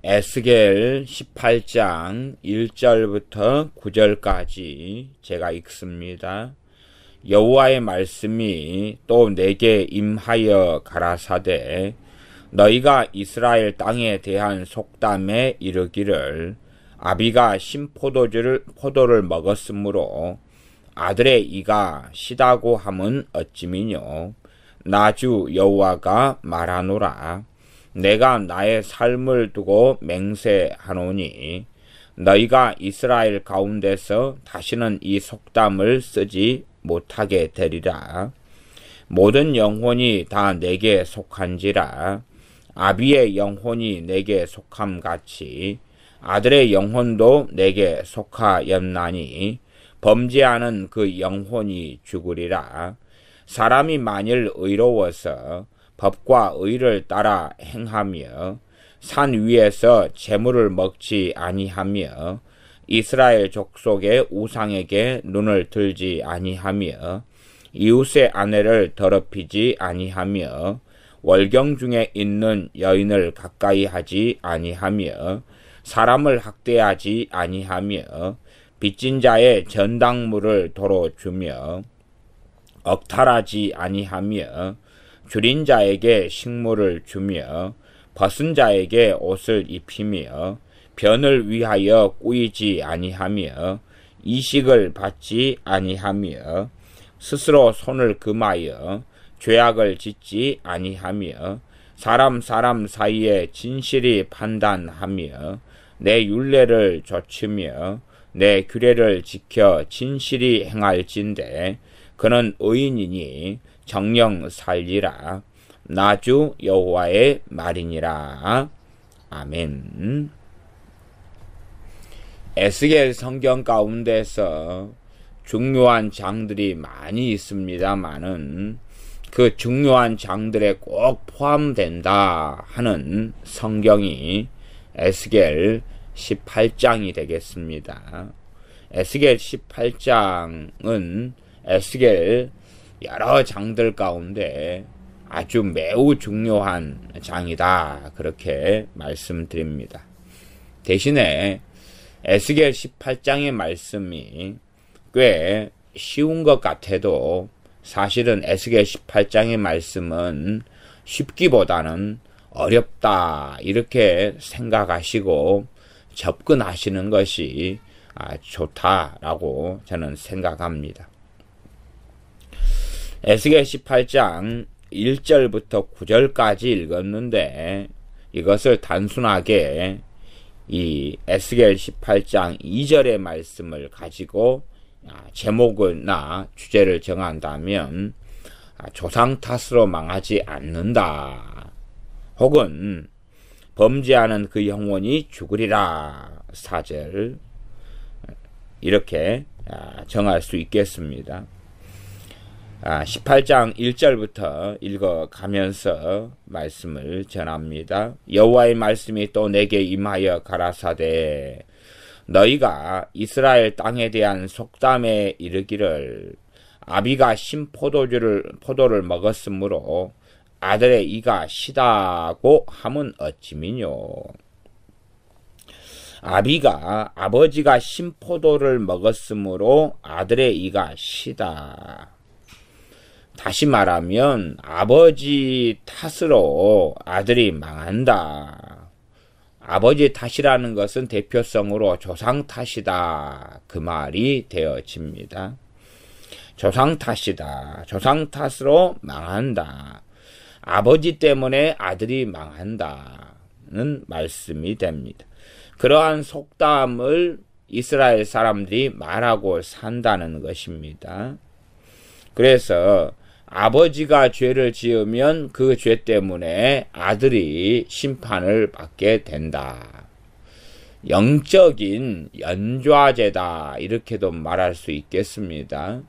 에스겔 18장 1절부터 9절까지 제가 읽습니다. 여호와의 말씀이 또 내게 임하여 가라사대 너희가 이스라엘 땅에 대한 속담에 이르기를 아비가 포도를 먹었으므로 아들의 이가 시다고 함은 어찌미뇨. 나 주 여호와가 말하노라. 내가 나의 삶을 두고 맹세하노니 너희가 이스라엘 가운데서 다시는 이 속담을 쓰지 못하게 되리라. 모든 영혼이 다 내게 속한지라. 아비의 영혼이 내게 속함같이 아들의 영혼도 내게 속하였나니 범죄하는 그 영혼이 죽으리라. 사람이 만일 의로워서 법과 의를 따라 행하며 산 위에서 재물을 먹지 아니하며 이스라엘 족속의 우상에게 눈을 들지 아니하며 이웃의 아내를 더럽히지 아니하며 월경 중에 있는 여인을 가까이 하지 아니하며 사람을 학대하지 아니하며 빚진 자의 전당물을 도로 주며 억탈하지 아니하며 줄인 자에게 식물을 주며 벗은 자에게 옷을 입히며 변을 위하여 꾸이지 아니하며 이식을 받지 아니하며 스스로 손을 금하여 죄악을 짓지 아니하며 사람 사이에 진실이 판단하며 내 율례를 좇으며 내 규례를 지켜 진실이 행할진대 그는 의인이니 정령 살리라. 나 주 여호와의 말이니라. 아멘. 에스겔 성경 가운데서 중요한 장들이 많이 있습니다만은 그 중요한 장들에 꼭 포함된다 하는 성경이 에스겔 18장이 되겠습니다. 에스겔 18장은 에스겔 여러 장들 가운데 아주 매우 중요한 장이다 그렇게 말씀드립니다. 대신에 에스겔 18장의 말씀이 꽤 쉬운 것 같아도 사실은 에스겔 18장의 말씀은 쉽기보다는 어렵다 이렇게 생각하시고 접근하시는 것이 좋다라고 저는 생각합니다. 에스겔 18장 1절부터 9절까지 읽었는데 이것을 단순하게 이 에스겔 18장 2절의 말씀을 가지고 제목이나 주제를 정한다면 조상 탓으로 망하지 않는다. 혹은 범죄하는 그 영혼이 죽으리라 4절 이렇게 정할 수 있겠습니다. 18장 1절부터 읽어가면서 말씀을 전합니다. 여호와의 말씀이 또 내게 임하여 가라사대 너희가 이스라엘 땅에 대한 속담에 이르기를 아비가 포도를 먹었으므로 아들의 이가 시다고 함은 어찌미뇨. 아버지가 포도를 먹었으므로 아들의 이가 시다. 다시 말하면 아버지 탓으로 아들이 망한다. 아버지 탓이라는 것은 대표성으로 조상 탓이다. 그 말이 되어집니다. 조상 탓이다. 조상 탓으로 망한다. 아버지 때문에 아들이 망한다는 말씀이 됩니다. 그러한 속담을 이스라엘 사람들이 말하고 산다는 것입니다. 그래서 아버지가 죄를 지으면 그 죄 때문에 아들이 심판을 받게 된다. 영적인 연좌제다 이렇게도 말할 수 있겠습니다.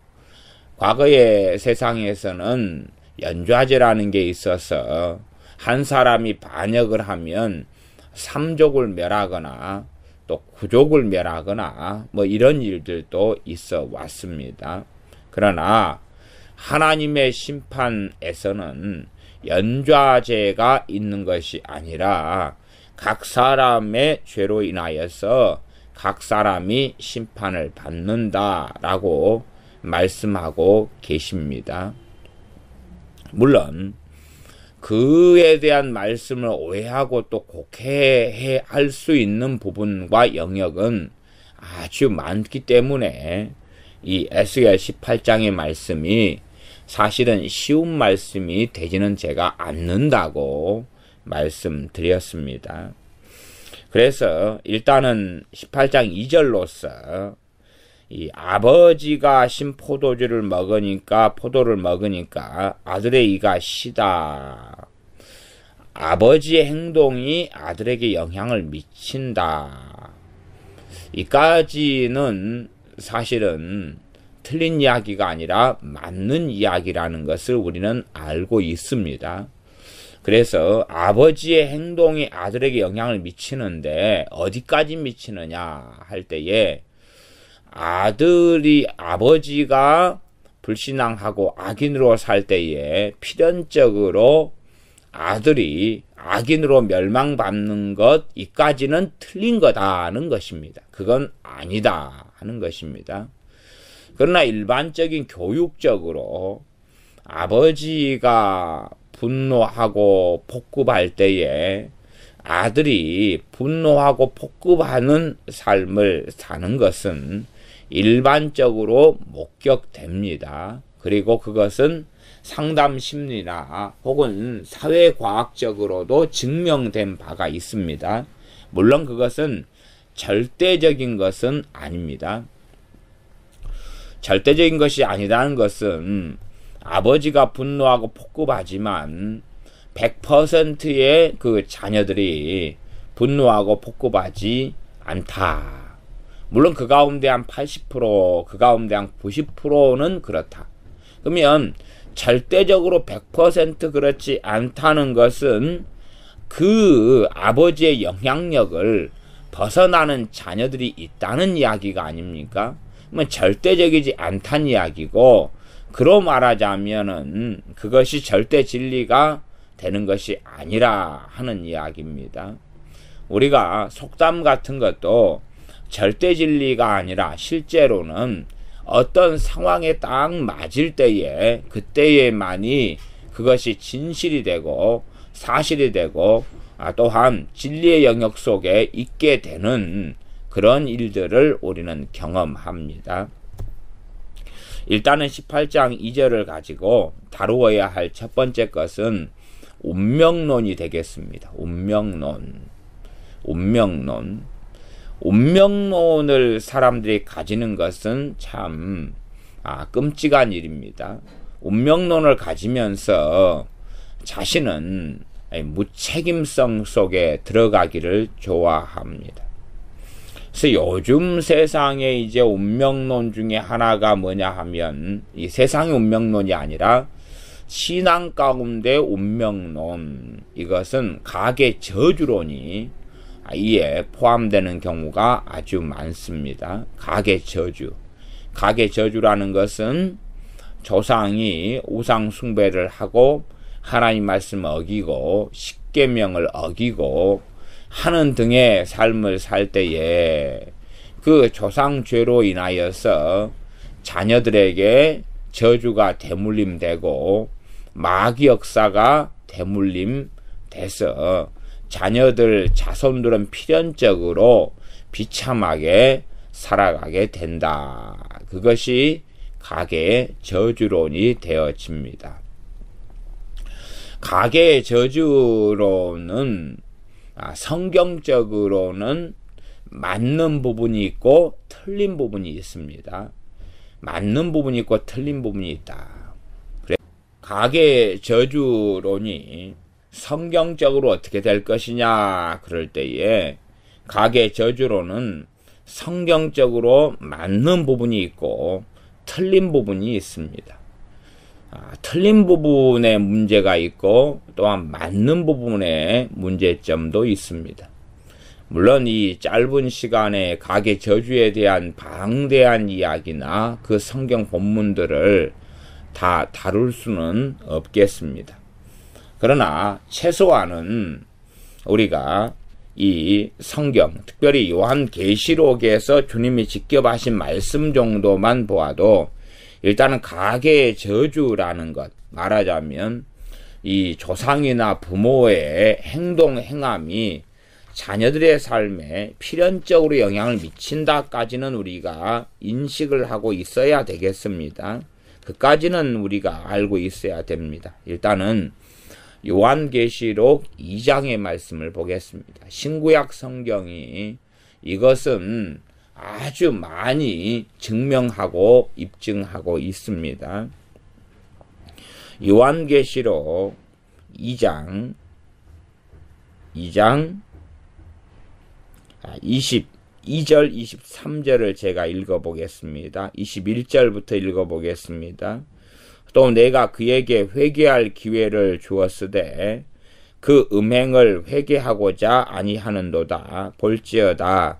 과거의 세상에서는 연좌제라는 게 있어서 한 사람이 반역을 하면 3족을 멸하거나 또 9족을 멸하거나 뭐 이런 일들도 있어 왔습니다. 그러나 하나님의 심판에서는 연좌제가 있는 것이 아니라 각 사람의 죄로 인하여서 각 사람이 심판을 받는다라고 말씀하고 계십니다. 물론 그에 대한 말씀을 오해하고 또 곡해할 수 있는 부분과 영역은 아주 많기 때문에 이 에스겔 18장의 말씀이 사실은 쉬운 말씀이 되지는 제가 않는다고 말씀드렸습니다. 그래서 일단은 18장 2절로서 이 아버지가 신 포도를 먹으니까 아들의 이가 시다. 아버지의 행동이 아들에게 영향을 미친다. 이까지는 사실은 틀린 이야기가 아니라 맞는 이야기라는 것을 우리는 알고 있습니다. 그래서 아버지의 행동이 아들에게 영향을 미치는데 어디까지 미치느냐 할 때에 아버지가 불신앙하고 악인으로 살 때에 필연적으로 아들이 악인으로 멸망받는 것 이까지는 틀린 거다는 것입니다. 그건 아니다 하는 것입니다. 그러나 일반적인 교육적으로 아버지가 분노하고 폭급할 때에 아들이 분노하고 폭급하는 삶을 사는 것은 일반적으로 목격됩니다. 그리고 그것은 상담 심리나 혹은 사회과학적으로도 증명된 바가 있습니다. 물론 그것은 절대적인 것은 아닙니다. 절대적인 것이 아니라는 것은 아버지가 분노하고 폭급하지만 100%의 그 자녀들이 분노하고 폭급하지 않다. 물론 그 가운데 한 80%, 그 가운데 한 90%는 그렇다. 그러면 절대적으로 100% 그렇지 않다는 것은 그 아버지의 영향력을 벗어나는 자녀들이 있다는 이야기가 아닙니까? 그러면 절대적이지 않다는 이야기고, 그로 말하자면은 그것이 절대 진리가 되는 것이 아니라 하는 이야기입니다. 우리가 속담 같은 것도 절대 진리가 아니라 실제로는 어떤 상황에 딱 맞을 때에 그때에만이 그것이 진실이 되고 사실이 되고 또한 진리의 영역 속에 있게 되는 그런 일들을 우리는 경험합니다. 일단은 18장 2절을 가지고 다루어야 할 첫 번째 것은 운명론이 되겠습니다. 운명론을 사람들이 가지는 것은 참 끔찍한 일입니다. 운명론을 가지면서 자신은 무책임성 속에 들어가기를 좋아합니다. 그래서 요즘 세상에 이제 운명론 중에 하나가 뭐냐 하면 이 세상의 운명론이 아니라 신앙 가운데 운명론, 이것은 가계 저주론이 이에 포함되는 경우가 아주 많습니다. 가계 저주라는 것은 조상이 우상 숭배를 하고 하나님 말씀을 어기고 십계명을 어기고 하는 등의 삶을 살 때에 그 조상죄로 인하여서 자녀들에게 저주가 대물림되고 마귀 역사가 대물림돼서 자녀들 자손들은 필연적으로 비참하게 살아가게 된다. 그것이 가계의 저주론이 되어집니다. 가계의 저주론은 성경적으로는 맞는 부분이 있고 틀린 부분이 있습니다. 맞는 부분이 있고 틀린 부분이 있다. 그래, 가계의 저주론이 성경적으로 어떻게 될 것이냐 그럴 때에 가계 저주로는 성경적으로 맞는 부분이 있고 틀린 부분이 있습니다. 틀린 부분에 문제가 있고 또한 맞는 부분에 문제점도 있습니다. 물론 이 짧은 시간에 가계 저주에 대한 방대한 이야기나 그 성경 본문들을 다 다룰 수는 없겠습니다. 그러나 최소한은 우리가 이 성경, 특별히 요한계시록에서 주님이 직접 하신 말씀 정도만 보아도 일단은 가계의 저주라는 것, 말하자면 이 조상이나 부모의 행동, 행함이 자녀들의 삶에 필연적으로 영향을 미친다까지는 우리가 인식을 하고 있어야 되겠습니다. 그까지는 우리가 알고 있어야 됩니다. 일단은 요한계시록 2장의 말씀을 보겠습니다. 신구약 성경이 이것은 아주 많이 증명하고 입증하고 있습니다. 요한계시록 2장 22절 23절을 제가 읽어보겠습니다. 21절부터 읽어보겠습니다. 또 내가 그에게 회개할 기회를 주었으되 그 음행을 회개하고자 아니하는도다. 볼지어다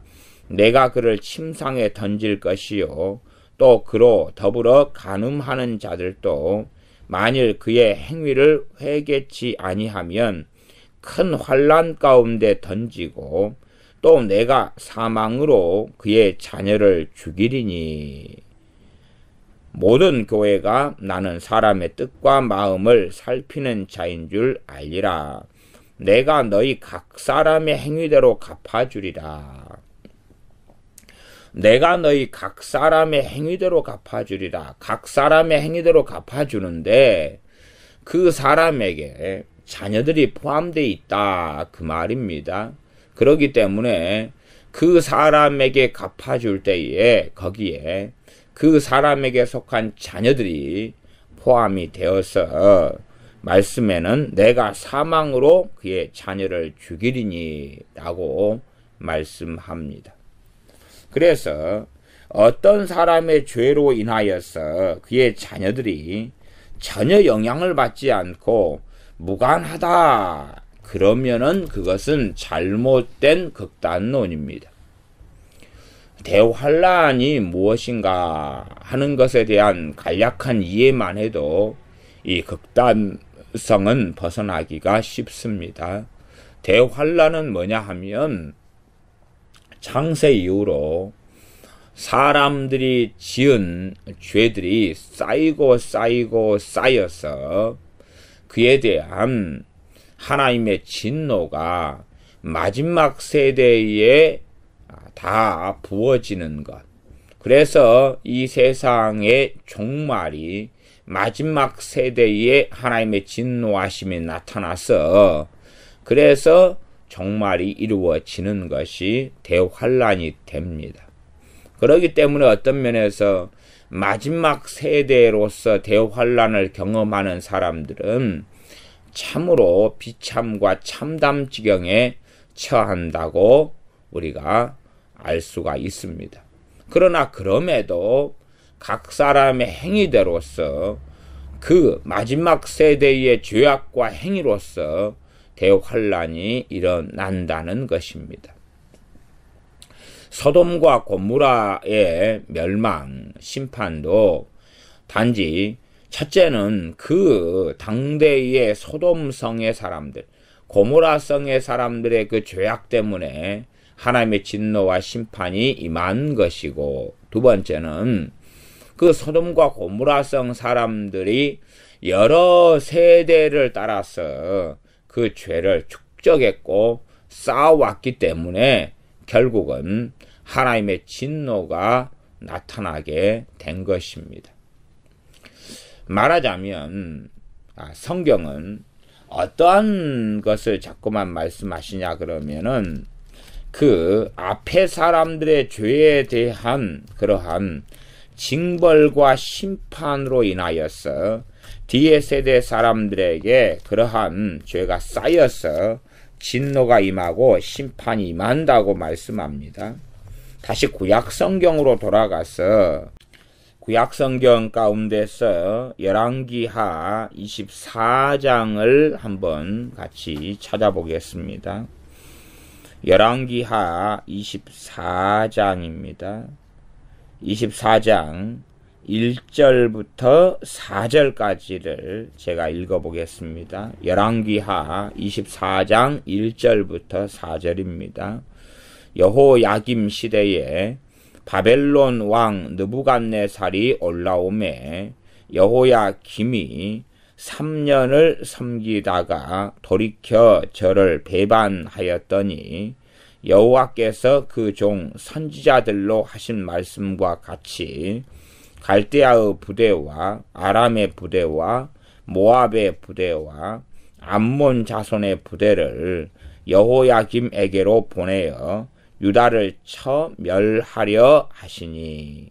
내가 그를 침상에 던질 것이요 또 그로 더불어 간음하는 자들도 만일 그의 행위를 회개치 아니하면 큰 환난 가운데 던지고 또 내가 사망으로 그의 자녀를 죽이리니 모든 교회가 나는 사람의 뜻과 마음을 살피는 자인 줄 알리라. 내가 너희 각 사람의 행위대로 갚아주리라. 내가 너희 각 사람의 행위대로 갚아주리라. 각 사람의 행위대로 갚아주는데 그 사람에게 자녀들이 포함되어 있다 그 말입니다. 그렇기 때문에 그 사람에게 갚아줄 때에 거기에 그 사람에게 속한 자녀들이 포함이 되어서 말씀에는 내가 사망으로 그의 자녀를 죽이리니 라고 말씀합니다. 그래서 어떤 사람의 죄로 인하여서 그의 자녀들이 전혀 영향을 받지 않고 무관하다 그러면은 그것은 잘못된 극단론입니다. 대환란이 무엇인가 하는 것에 대한 간략한 이해만 해도 이 극단성은 벗어나기가 쉽습니다. 대환란은 뭐냐 하면 창세 이후로 사람들이 지은 죄들이 쌓여서 그에 대한 하나님의 진노가 마지막 세대에 다 부어지는 것. 그래서 이 세상의 종말이 마지막 세대에 하나님의 진노하심이 나타나서 그래서 종말이 이루어지는 것이 대환란이 됩니다. 그렇기 때문에 어떤 면에서 마지막 세대로서 대환란을 경험하는 사람들은 참으로 비참과 참담 지경에 처한다고 우리가 알 수가 있습니다. 그러나 그럼에도 각 사람의 행위대로서 그 마지막 세대의 죄악과 행위로서 대환란이 일어난다는 것입니다. 소돔과 고모라의 멸망, 심판도 단지 첫째는 그 당대의 소돔성의 사람들, 고모라성의 사람들의 그 죄악 때문에 하나님의 진노와 심판이 임한 것이고, 두 번째는 그 소돔과 고모라성 사람들이 여러 세대를 따라서 그 죄를 축적했고 쌓아왔기 때문에 결국은 하나님의 진노가 나타나게 된 것입니다. 말하자면 성경은 어떠한 것을 자꾸만 말씀하시냐 그러면은 그 앞에 사람들의 죄에 대한 그러한 징벌과 심판으로 인하여서 뒤에 세대 사람들에게 그러한 죄가 쌓여서 진노가 임하고 심판이 임한다고 말씀합니다. 다시 구약성경으로 돌아가서 구약성경 가운데서 열왕기하 24장을 한번 같이 찾아보겠습니다. 열왕기하 24장입니다. 24장 1절부터 4절까지를 제가 읽어보겠습니다. 열왕기하 24장 1절부터 4절입니다. 여호야김 시대에 바벨론 왕 느부갓네살이 올라오매 여호야김이 3년을 섬기다가 돌이켜 저를 배반하였더니 여호와께서 그 종 선지자들로 하신 말씀과 같이 갈대아의 부대와 아람의 부대와 모압의 부대와 암몬 자손의 부대를 여호야김에게로 보내어 유다를 쳐 멸하려 하시니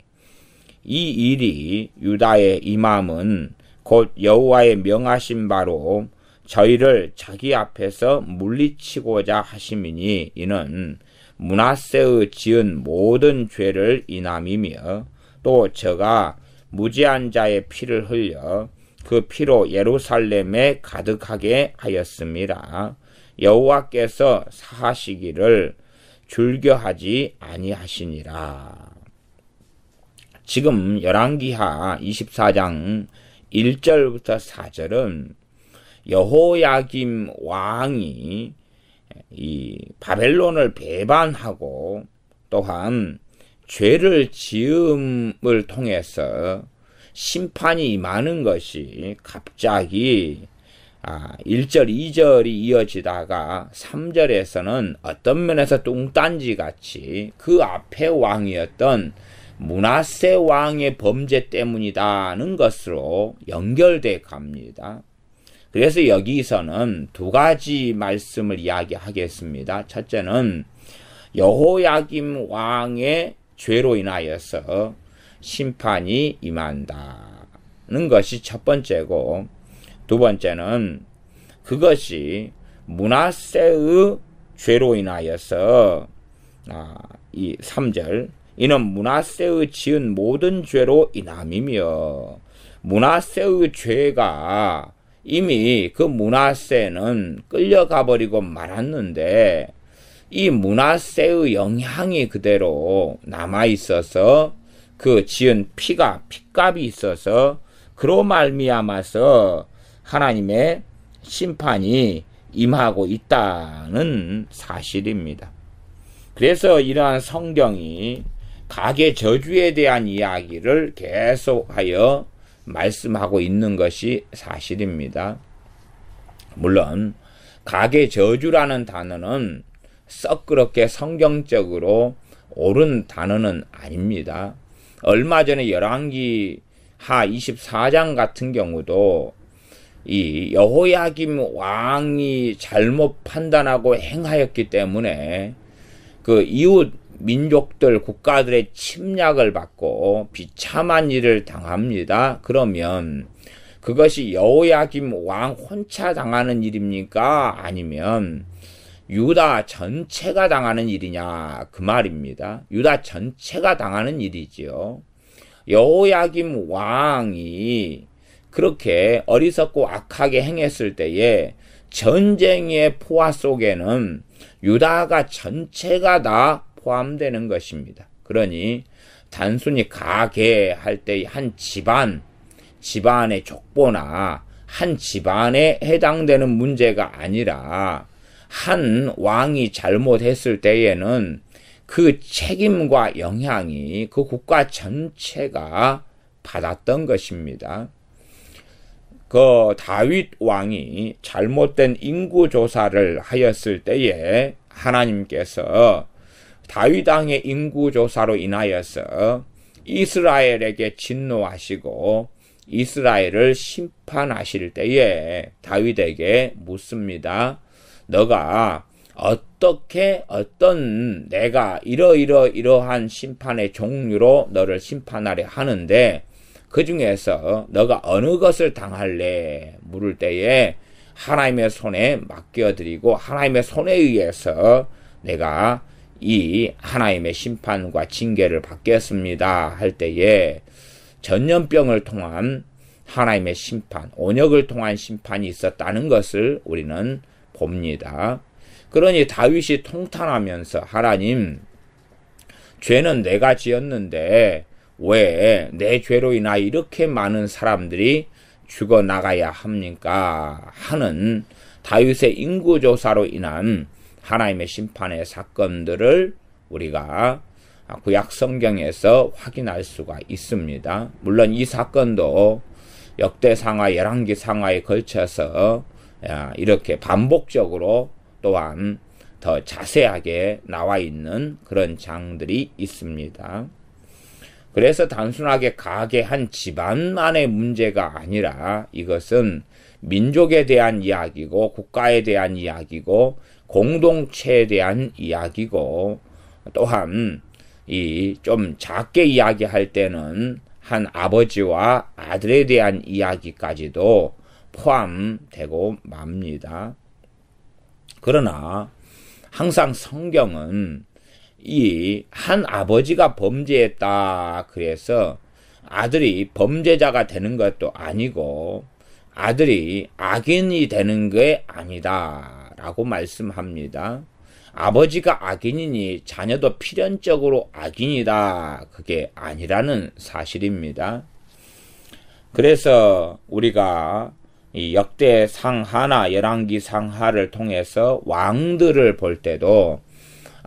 이 일이 유다의 임함은 곧 여호와의 명하신 바로 저희를 자기 앞에서 물리치고자 하심이니 이는 므낫세의 지은 모든 죄를 인함이며 또 저가 무죄한 자의 피를 흘려 그 피로 예루살렘에 가득하게 하였습니다. 여호와께서 사하시기를 줄겨하지 아니하시니라. 지금 열왕기하 24장 1절부터 4절은 여호야김 왕이 이 바벨론을 배반하고 또한 죄를 지음을 통해서 심판이 임하는 것이 갑자기 1절, 2절이 이어지다가 3절에서는 어떤 면에서 뚱딴지같이 그 앞에 왕이었던 므낫세 왕의 범죄 때문이다는 것으로 연결돼 갑니다. 그래서 여기서는 두 가지 말씀을 이야기하겠습니다. 첫째는 여호야김 왕의 죄로 인하여서 심판이 임한다는 것이 첫 번째고, 두 번째는 그것이 므낫세의 죄로 인하여서 이 3절 이는 므낫세의 지은 모든 죄로 인함이며, 므낫세의 죄가 이미 그 므낫세는 끌려가 버리고 말았는데 이 므낫세의 영향이 그대로 남아 있어서 그 지은 피값이 있어서 그로 말미암아서 하나님의 심판이 임하고 있다는 사실입니다. 그래서 이러한 성경이 가계 저주에 대한 이야기를 계속하여 말씀하고 있는 것이 사실입니다. 물론 가계 저주라는 단어는 썩 그렇게 성경적으로 옳은 단어는 아닙니다. 얼마 전에 열왕기하 24장 같은 경우도 이 여호야김 왕이 잘못 판단하고 행하였기 때문에 그 이웃 민족들, 국가들의 침략을 받고 비참한 일을 당합니다. 그러면 그것이 여호야김 왕 혼자 당하는 일입니까? 아니면 유다 전체가 당하는 일이냐? 그 말입니다. 유다 전체가 당하는 일이지요. 여호야김 왕이 그렇게 어리석고 악하게 행했을 때에 전쟁의 포화 속에는 유다가 전체가 다 포함되는 것입니다. 그러니 단순히 가계할 때 한 집안의 족보나 한 집안에 해당되는 문제가 아니라 한 왕이 잘못했을 때에는 그 책임과 영향이 그 국가 전체가 받았던 것입니다. 그 다윗 왕이 잘못된 인구조사를 하였을 때에 하나님께서 다윗 왕의 인구조사로 인하여서 이스라엘에게 진노하시고 이스라엘을 심판하실 때에 다윗에게 묻습니다. 너가 내가 이러한 심판의 종류로 너를 심판하려 하는데 그 중에서 너가 어느 것을 당할래? 물을 때에 하나님의 손에 맡겨드리고 하나님의 손에 의해서 내가 이 하나님의 심판과 징계를 받겠습니다 할 때에 전염병을 통한 하나님의 심판, 온역을 통한 심판이 있었다는 것을 우리는 봅니다. 그러니 다윗이 통탄하면서 하나님, 죄는 내가 지었는데 왜 내 죄로 인하여 이렇게 많은 사람들이 죽어나가야 합니까? 하는 다윗의 인구조사로 인한 하나님의 심판의 사건들을 우리가 구약 성경에서 확인할 수가 있습니다. 물론 이 사건도 역대상하, 열왕기상하에 걸쳐서 이렇게 반복적으로 또한 더 자세하게 나와 있는 그런 장들이 있습니다. 그래서 단순하게 가게 한 집안만의 문제가 아니라 이것은 민족에 대한 이야기고 국가에 대한 이야기고 공동체에 대한 이야기고 또한 이 좀 작게 이야기할 때는 한 아버지와 아들에 대한 이야기까지도 포함되고 맙니다. 그러나 항상 성경은 이 한 아버지가 범죄했다 그래서 아들이 범죄자가 되는 것도 아니고 아들이 악인이 되는 게 아니다 라고 말씀합니다. 아버지가 악인이니 자녀도 필연적으로 악인이다 그게 아니라는 사실입니다. 그래서 우리가 이 역대상하나 열왕기상하를 통해서 왕들을 볼 때도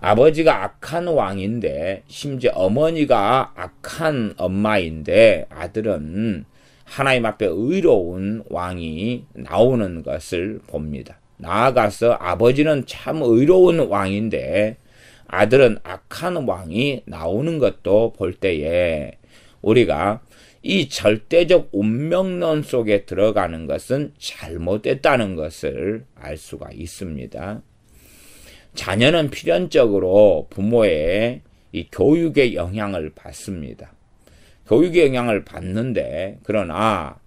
아버지가 악한 왕인데 심지어 어머니가 악한 엄마인데 아들은 하나님 앞에 의로운 왕이 나오는 것을 봅니다. 나아가서 아버지는 참 의로운 왕인데 아들은 악한 왕이 나오는 것도 볼 때에 우리가 이 절대적 운명론 속에 들어가는 것은 잘못됐다는 것을 알 수가 있습니다. 자녀는 필연적으로 부모의 이 교육의 영향을 받습니다. 교육의 영향을 받는데 그러나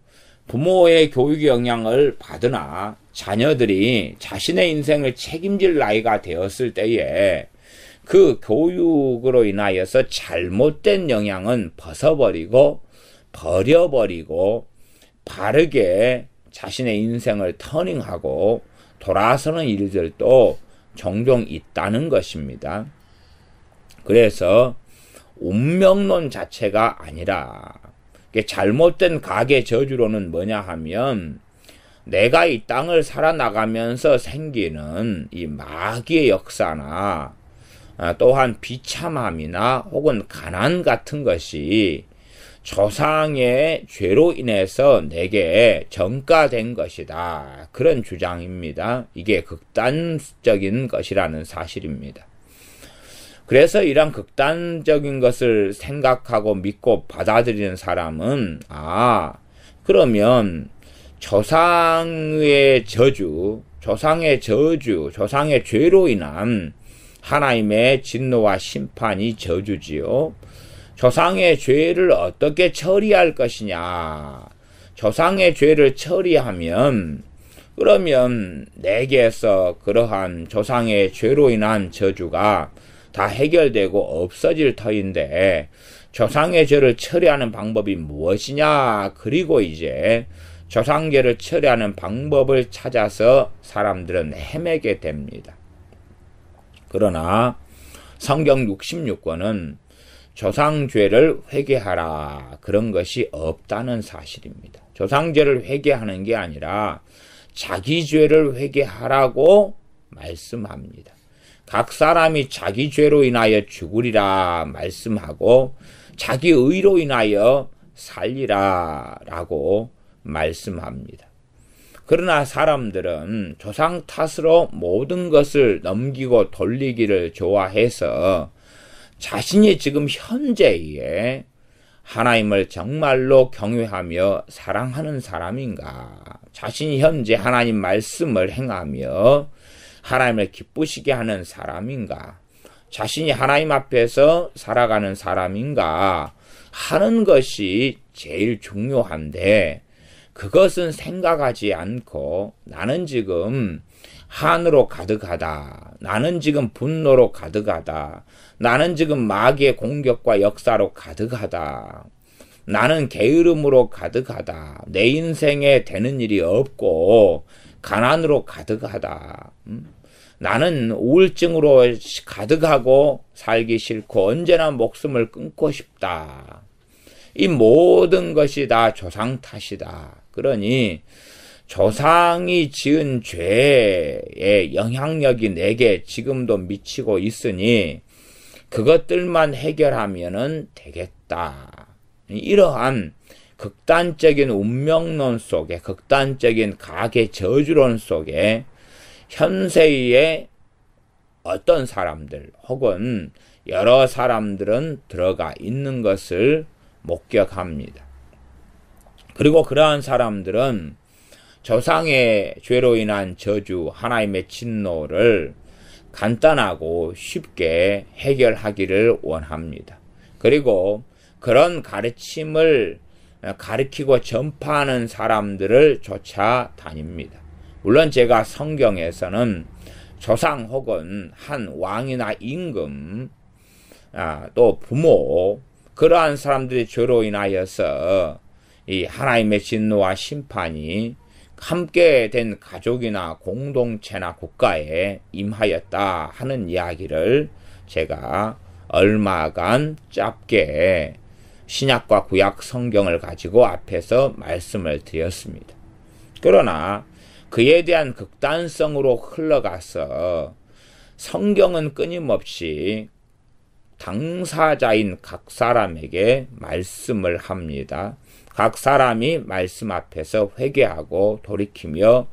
부모의 교육의 영향을 받으나 자녀들이 자신의 인생을 책임질 나이가 되었을 때에 그 교육으로 인하여서 잘못된 영향은 버려버리고 바르게 자신의 인생을 터닝하고 돌아서는 일들도 종종 있다는 것입니다. 그래서 운명론 자체가 아니라 잘못된 가계 저주로는 뭐냐 하면 내가 이 땅을 살아나가면서 생기는 이 마귀의 역사나 또한 비참함이나 혹은 가난 같은 것이 조상의 죄로 인해서 내게 전가된 것이다. 그런 주장입니다. 이게 극단적인 것이라는 사실입니다. 그래서 이런 극단적인 것을 생각하고 믿고 받아들이는 사람은 그러면 조상의 저주, 조상의 죄로 인한 하나님의 진노와 심판이 저주지요. 조상의 죄를 어떻게 처리할 것이냐. 조상의 죄를 처리하면 그러면 내게서 그러한 조상의 죄로 인한 저주가 다 해결되고 없어질 터인데 조상의 죄를 처리하는 방법이 무엇이냐. 그리고 이제 조상죄를 처리하는 방법을 찾아서 사람들은 헤매게 됩니다. 그러나 성경 66권은 조상죄를 회개하라 그런 것이 없다는 사실입니다. 조상죄를 회개하는 게 아니라 자기 죄를 회개하라고 말씀합니다. 각 사람이 자기 죄로 인하여 죽으리라 말씀하고 자기 의로 인하여 살리라 라고 말씀합니다. 그러나 사람들은 조상 탓으로 모든 것을 넘기고 돌리기를 좋아해서 자신이 지금 현재에 하나님을 정말로 경외하며 사랑하는 사람인가, 자신이 현재 하나님 말씀을 행하며 하나님을 기쁘시게 하는 사람인가, 자신이 하나님 앞에서 살아가는 사람인가 하는 것이 제일 중요한데 그것은 생각하지 않고 나는 지금 한으로 가득하다, 나는 지금 분노로 가득하다, 나는 지금 마귀의 공격과 역사로 가득하다, 나는 게으름으로 가득하다, 내 인생에 되는 일이 없고 가난으로 가득하다, 나는 우울증으로 가득하고 살기 싫고 언제나 목숨을 끊고 싶다, 이 모든 것이 다 조상 탓이다. 그러니 조상이 지은 죄의 영향력이 내게 지금도 미치고 있으니 그것들만 해결하면은 되겠다. 이러한 극단적인 운명론 속에, 극단적인 가계 저주론 속에 현세의 어떤 사람들 혹은 여러 사람들은 들어가 있는 것을 목격합니다. 그리고 그러한 사람들은 조상의 죄로 인한 저주, 하나님의 진노를 간단하고 쉽게 해결하기를 원합니다. 그리고 그런 가르침을 가르치고 전파하는 사람들을 쫓아다닙니다. 물론 제가 성경에서는 조상 혹은 한 왕이나 임금, 또 부모, 그러한 사람들의 죄로 인하여서 이 하나님의 진노와 심판이 함께 된 가족이나 공동체나 국가에 임하였다 하는 이야기를 제가 얼마간 짧게 신약과 구약 성경을 가지고 앞에서 말씀을 드렸습니다. 그러나 그에 대한 극단성으로 흘러가서 성경은 끊임없이 당사자인 각 사람에게 말씀을 합니다. 각 사람이 말씀 앞에서 회개하고 돌이키며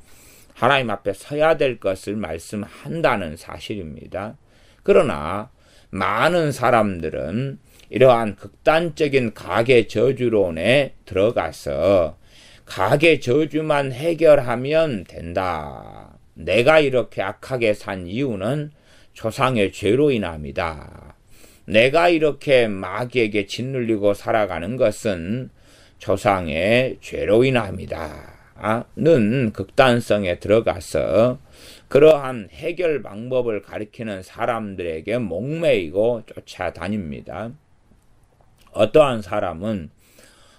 하나님 앞에 서야 될 것을 말씀한다는 사실입니다. 그러나 많은 사람들은 이러한 극단적인 가계 저주론에 들어가서 가계 저주만 해결하면 된다. 내가 이렇게 악하게 산 이유는 조상의 죄로 인합니다. 내가 이렇게 마귀에게 짓눌리고 살아가는 것은 조상의 죄로 인합니다. 는 극단성에 들어가서 그러한 해결 방법을 가리키는 사람들에게 목매이고 쫓아다닙니다. 어떠한 사람은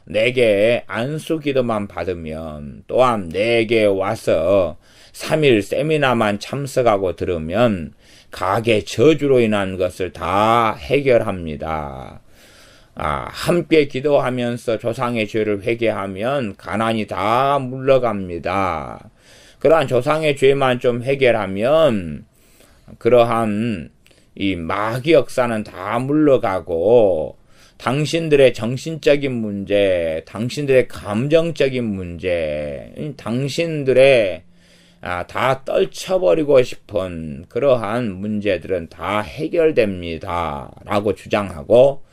내게 안수기도만 받으면, 또한 내게 와서 3일 세미나만 참석하고 들으면 가계 저주로 인한 것을 다 해결합니다. 함께 기도하면서 조상의 죄를 회개하면 가난이 다 물러갑니다. 그러한 조상의 죄만 좀 해결하면 그러한 이 마귀 역사는 다 물러가고 당신들의 정신적인 문제, 당신들의 감정적인 문제, 당신들의 다 떨쳐버리고 싶은 그러한 문제들은 다 해결됩니다. 라고 주장하고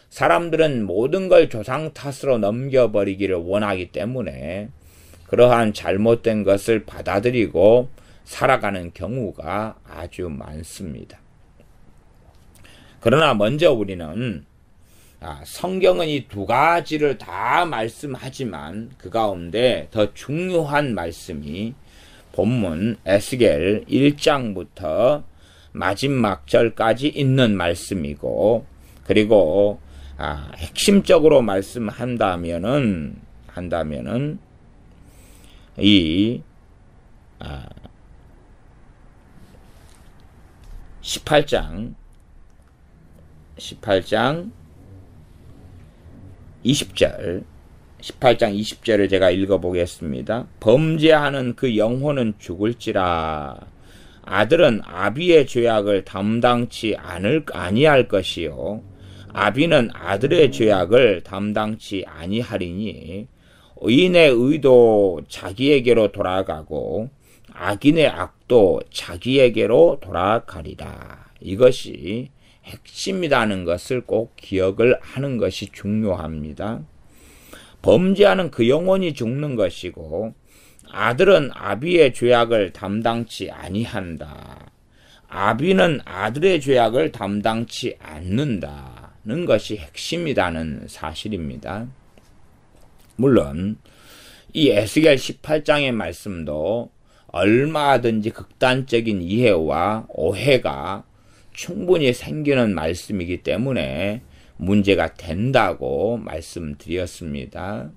사람들은 모든 걸 조상 탓으로 넘겨버리기를 원하기 때문에 그러한 잘못된 것을 받아들이고 살아가는 경우가 아주 많습니다. 그러나 먼저 우리는 성경은 이 두 가지를 다 말씀하지만 그 가운데 더 중요한 말씀이 본문 에스겔 1장부터 마지막 절까지 있는 말씀이고, 그리고 핵심적으로 말씀한다면은 이 18장 20절 18장 20절을 제가 읽어보겠습니다. 범죄하는 그 영혼은 죽을지라. 아들은 아비의 죄악을 담당치 아니할 것이요 아비는 아들의 죄악을 담당치 아니하리니 의인의 의도 자기에게로 돌아가고 악인의 악도 자기에게로 돌아가리라. 이것이 핵심이라는 것을 꼭 기억을 하는 것이 중요합니다. 범죄하는 그 영혼이 죽는 것이고 아들은 아비의 죄악을 담당치 아니한다. 아비는 아들의 죄악을 담당치 않는다는 것이 핵심이라는 사실입니다. 물론 이 에스겔 18장의 말씀도 얼마든지 극단적인 이해와 오해가 충분히 생기는 말씀이기 때문에 문제가 된다고 말씀드렸습니다.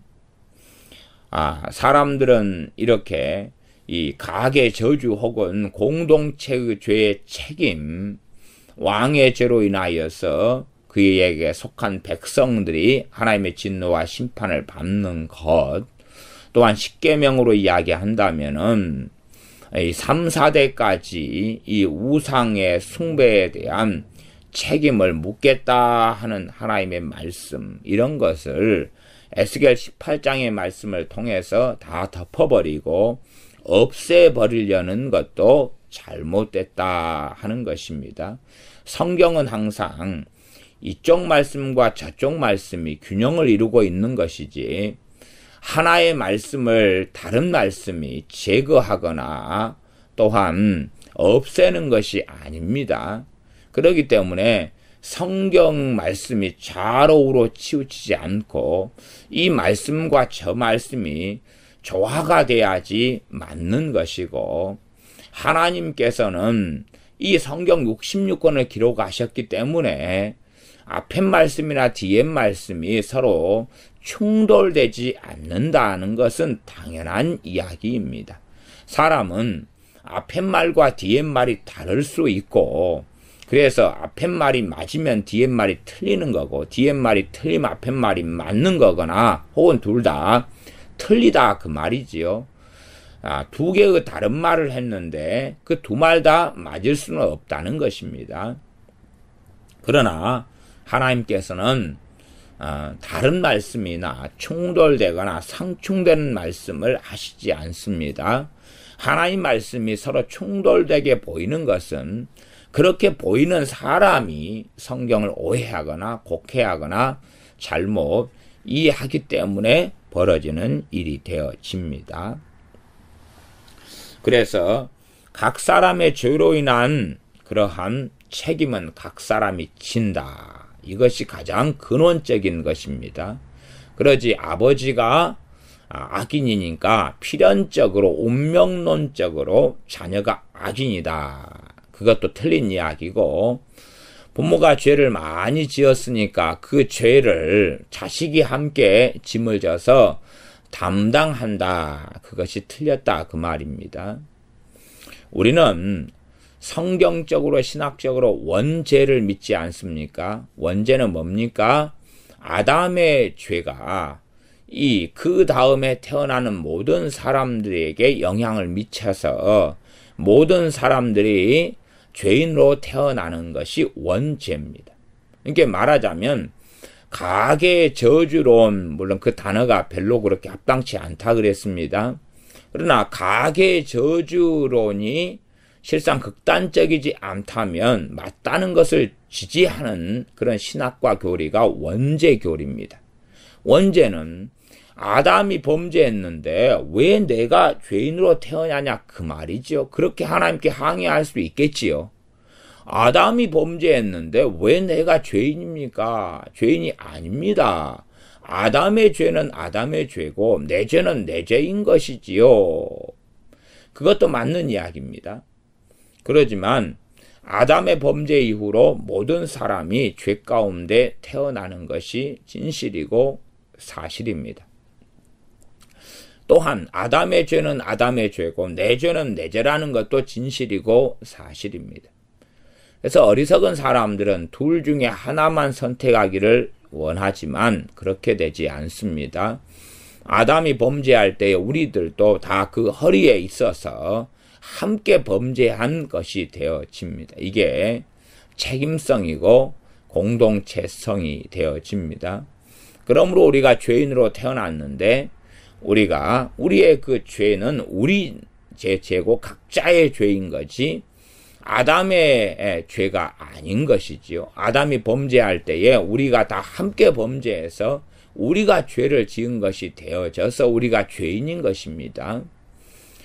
사람들은 이렇게 이 가계 저주 혹은 공동체의 죄의 책임, 왕의 죄로 인하여서 그에게 속한 백성들이 하나님의 진노와 심판을 받는 것, 또한 십계명으로 이야기한다면은 이 3, 4대까지 이 우상의 숭배에 대한 책임을 묻겠다 하는 하나님의 말씀, 이런 것을 에스겔 18장의 말씀을 통해서 다 덮어버리고 없애버리려는 것도 잘못됐다 하는 것입니다. 성경은 항상 이쪽 말씀과 저쪽 말씀이 균형을 이루고 있는 것이지, 하나의 말씀을 다른 말씀이 제거하거나 또한 없애는 것이 아닙니다. 그렇기 때문에 성경 말씀이 좌우로 치우치지 않고 이 말씀과 저 말씀이 조화가 돼야지 맞는 것이고, 하나님께서는 이 성경 66권을 기록하셨기 때문에 앞에 말씀이나 뒤에 말씀이 서로 충돌되지 않는다는 것은 당연한 이야기입니다. 사람은 앞에 말과 뒤에 말이 다를 수 있고, 그래서 앞에 말이 맞으면 뒤에 말이 틀리는 거고, 뒤에 말이 틀리면 앞에 말이 맞는 거거나, 혹은 둘 다 틀리다 그 말이지요. 두 개의 다른 말을 했는데 그 두 말 다 맞을 수는 없다는 것입니다. 그러나 하나님께서는 다른 말씀이나 충돌되거나 상충되는 말씀을 하시지 않습니다. 하나님 말씀이 서로 충돌되게 보이는 것은 그렇게 보이는 사람이 성경을 오해하거나 곡해하거나 잘못 이해하기 때문에 벌어지는 일이 되어집니다. 그래서 각 사람의 죄로 인한 그러한 책임은 각 사람이 진다. 이것이 가장 근원적인 것입니다. 그러지 아버지가 악인이니까 필연적으로 운명론적으로 자녀가 악인이다. 그것도 틀린 이야기고, 부모가 죄를 많이 지었으니까 그 죄를 자식이 함께 짐을 져서 담당한다. 그것이 틀렸다 그 말입니다. 우리는 성경적으로 신학적으로 원죄를 믿지 않습니까? 원죄는 뭡니까? 아담의 죄가 그 다음에 태어나는 모든 사람들에게 영향을 미쳐서 모든 사람들이 죄인으로 태어나는 것이 원죄입니다. 이렇게 말하자면 가계의 저주론, 물론 그 단어가 별로 그렇게 합당치 않다 그랬습니다. 그러나 가계의 저주론이 실상 극단적이지 않다면 맞다는 것을 지지하는 그런 신학과 교리가 원죄 교리입니다. 원죄는 아담이 범죄했는데 왜 내가 죄인으로 태어나냐 그 말이죠. 그렇게 하나님께 항의할 수 있겠지요. 아담이 범죄했는데 왜 내가 죄인입니까? 죄인이 아닙니다. 아담의 죄는 아담의 죄고 내 죄는 내 죄인 것이지요. 그것도 맞는 이야기입니다. 그러지만 아담의 범죄 이후로 모든 사람이 죄 가운데 태어나는 것이 진실이고 사실입니다. 또한 아담의 죄는 아담의 죄고 내 죄는 내 죄라는 것도 진실이고 사실입니다. 그래서 어리석은 사람들은 둘 중에 하나만 선택하기를 원하지만 그렇게 되지 않습니다. 아담이 범죄할 때 우리들도 다 그 허리에 있어서 함께 범죄한 것이 되어집니다. 이게 책임성이고 공동체성이 되어집니다. 그러므로 우리가 죄인으로 태어났는데 우리의 그 죄는 우리 죄고 각자의 죄인 거지 아담의 죄가 아닌 것이지요. 아담이 범죄할 때에 우리가 다 함께 범죄해서 우리가 죄를 지은 것이 되어져서 우리가 죄인인 것입니다.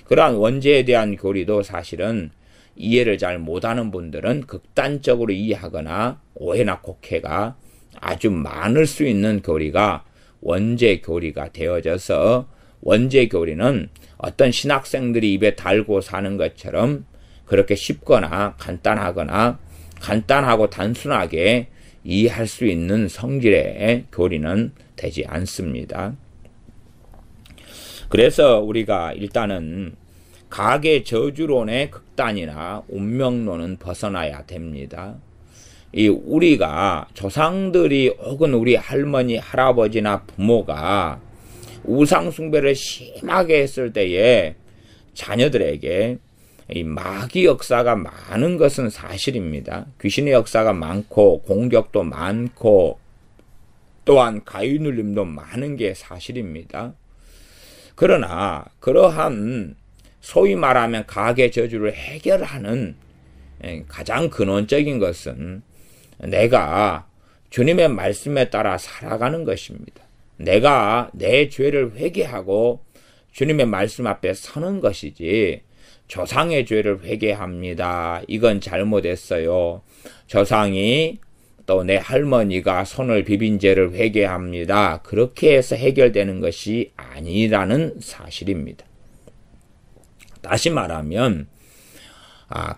그러한 원죄에 대한 교리도 사실은 이해를 잘 못하는 분들은 극단적으로 이해하거나 오해나 곡해가 아주 많을 수 있는 교리가 원죄 교리가 되어져서 원죄 교리는 어떤 신학생들이 입에 달고 사는 것처럼 그렇게 쉽거나 간단하고 단순하게 이해할 수 있는 성질의 교리는 되지 않습니다. 그래서 우리가 일단은 가계 저주론의 극단이나 운명론은 벗어나야 됩니다. 우리가 조상들이 혹은 우리 할머니, 할아버지나 부모가 우상숭배를 심하게 했을 때에 자녀들에게 이 마귀 역사가 많은 것은 사실입니다. 귀신의 역사가 많고 공격도 많고 또한 가위눌림도 많은 게 사실입니다. 그러나 그러한 소위 말하면 가계 저주를 해결하는 가장 근원적인 것은 내가 주님의 말씀에 따라 살아가는 것입니다. 내가 내 죄를 회개하고 주님의 말씀 앞에 서는 것이지 조상의 죄를 회개합니다. 이건 잘못했어요. 조상이 또 내 할머니가 손을 비빈 죄를 회개합니다. 그렇게 해서 해결되는 것이 아니라는 사실입니다. 다시 말하면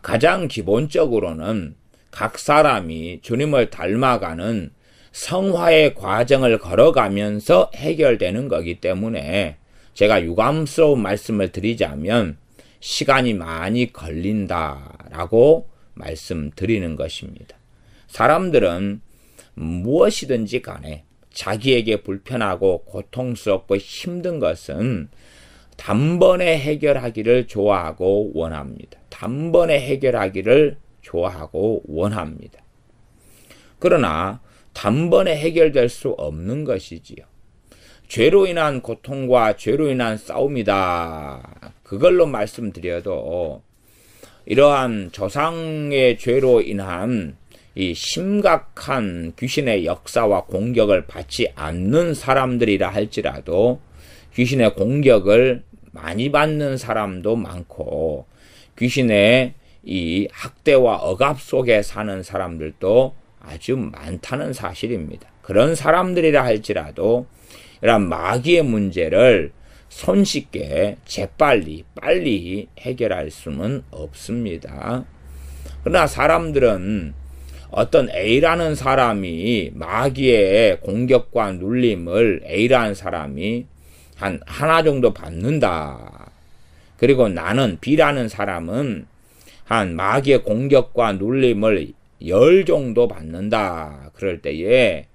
가장 기본적으로는 각 사람이 주님을 닮아가는 성화의 과정을 걸어가면서 해결되는 거기 때문에 제가 유감스러운 말씀을 드리자면 시간이 많이 걸린다라고 말씀드리는 것입니다. 사람들은 무엇이든지 간에 자기에게 불편하고 고통스럽고 힘든 것은 단번에 해결하기를 좋아하고 원합니다. 단번에 해결하기를 좋아하고 원합니다. 그러나 단번에 해결될 수 없는 것이지요. 죄로 인한 고통과 죄로 인한 싸움이다. 그걸로 말씀드려도 이러한 조상의 죄로 인한 이 심각한 귀신의 역사와 공격을 받지 않는 사람들이라 할지라도 귀신의 공격을 많이 받는 사람도 많고 귀신의 이 학대와 억압 속에 사는 사람들도 아주 많다는 사실입니다. 그런 사람들이라 할지라도 이런 마귀의 문제를 손쉽게 빨리 해결할 수는 없습니다. 그러나 사람들은 어떤 A라는 사람이 마귀의 공격과 눌림을 A라는 사람이 하나 정도 받는다. 그리고 나는 B라는 사람은 한 마귀의 공격과 눌림을 10 정도 받는다. 그럴 때에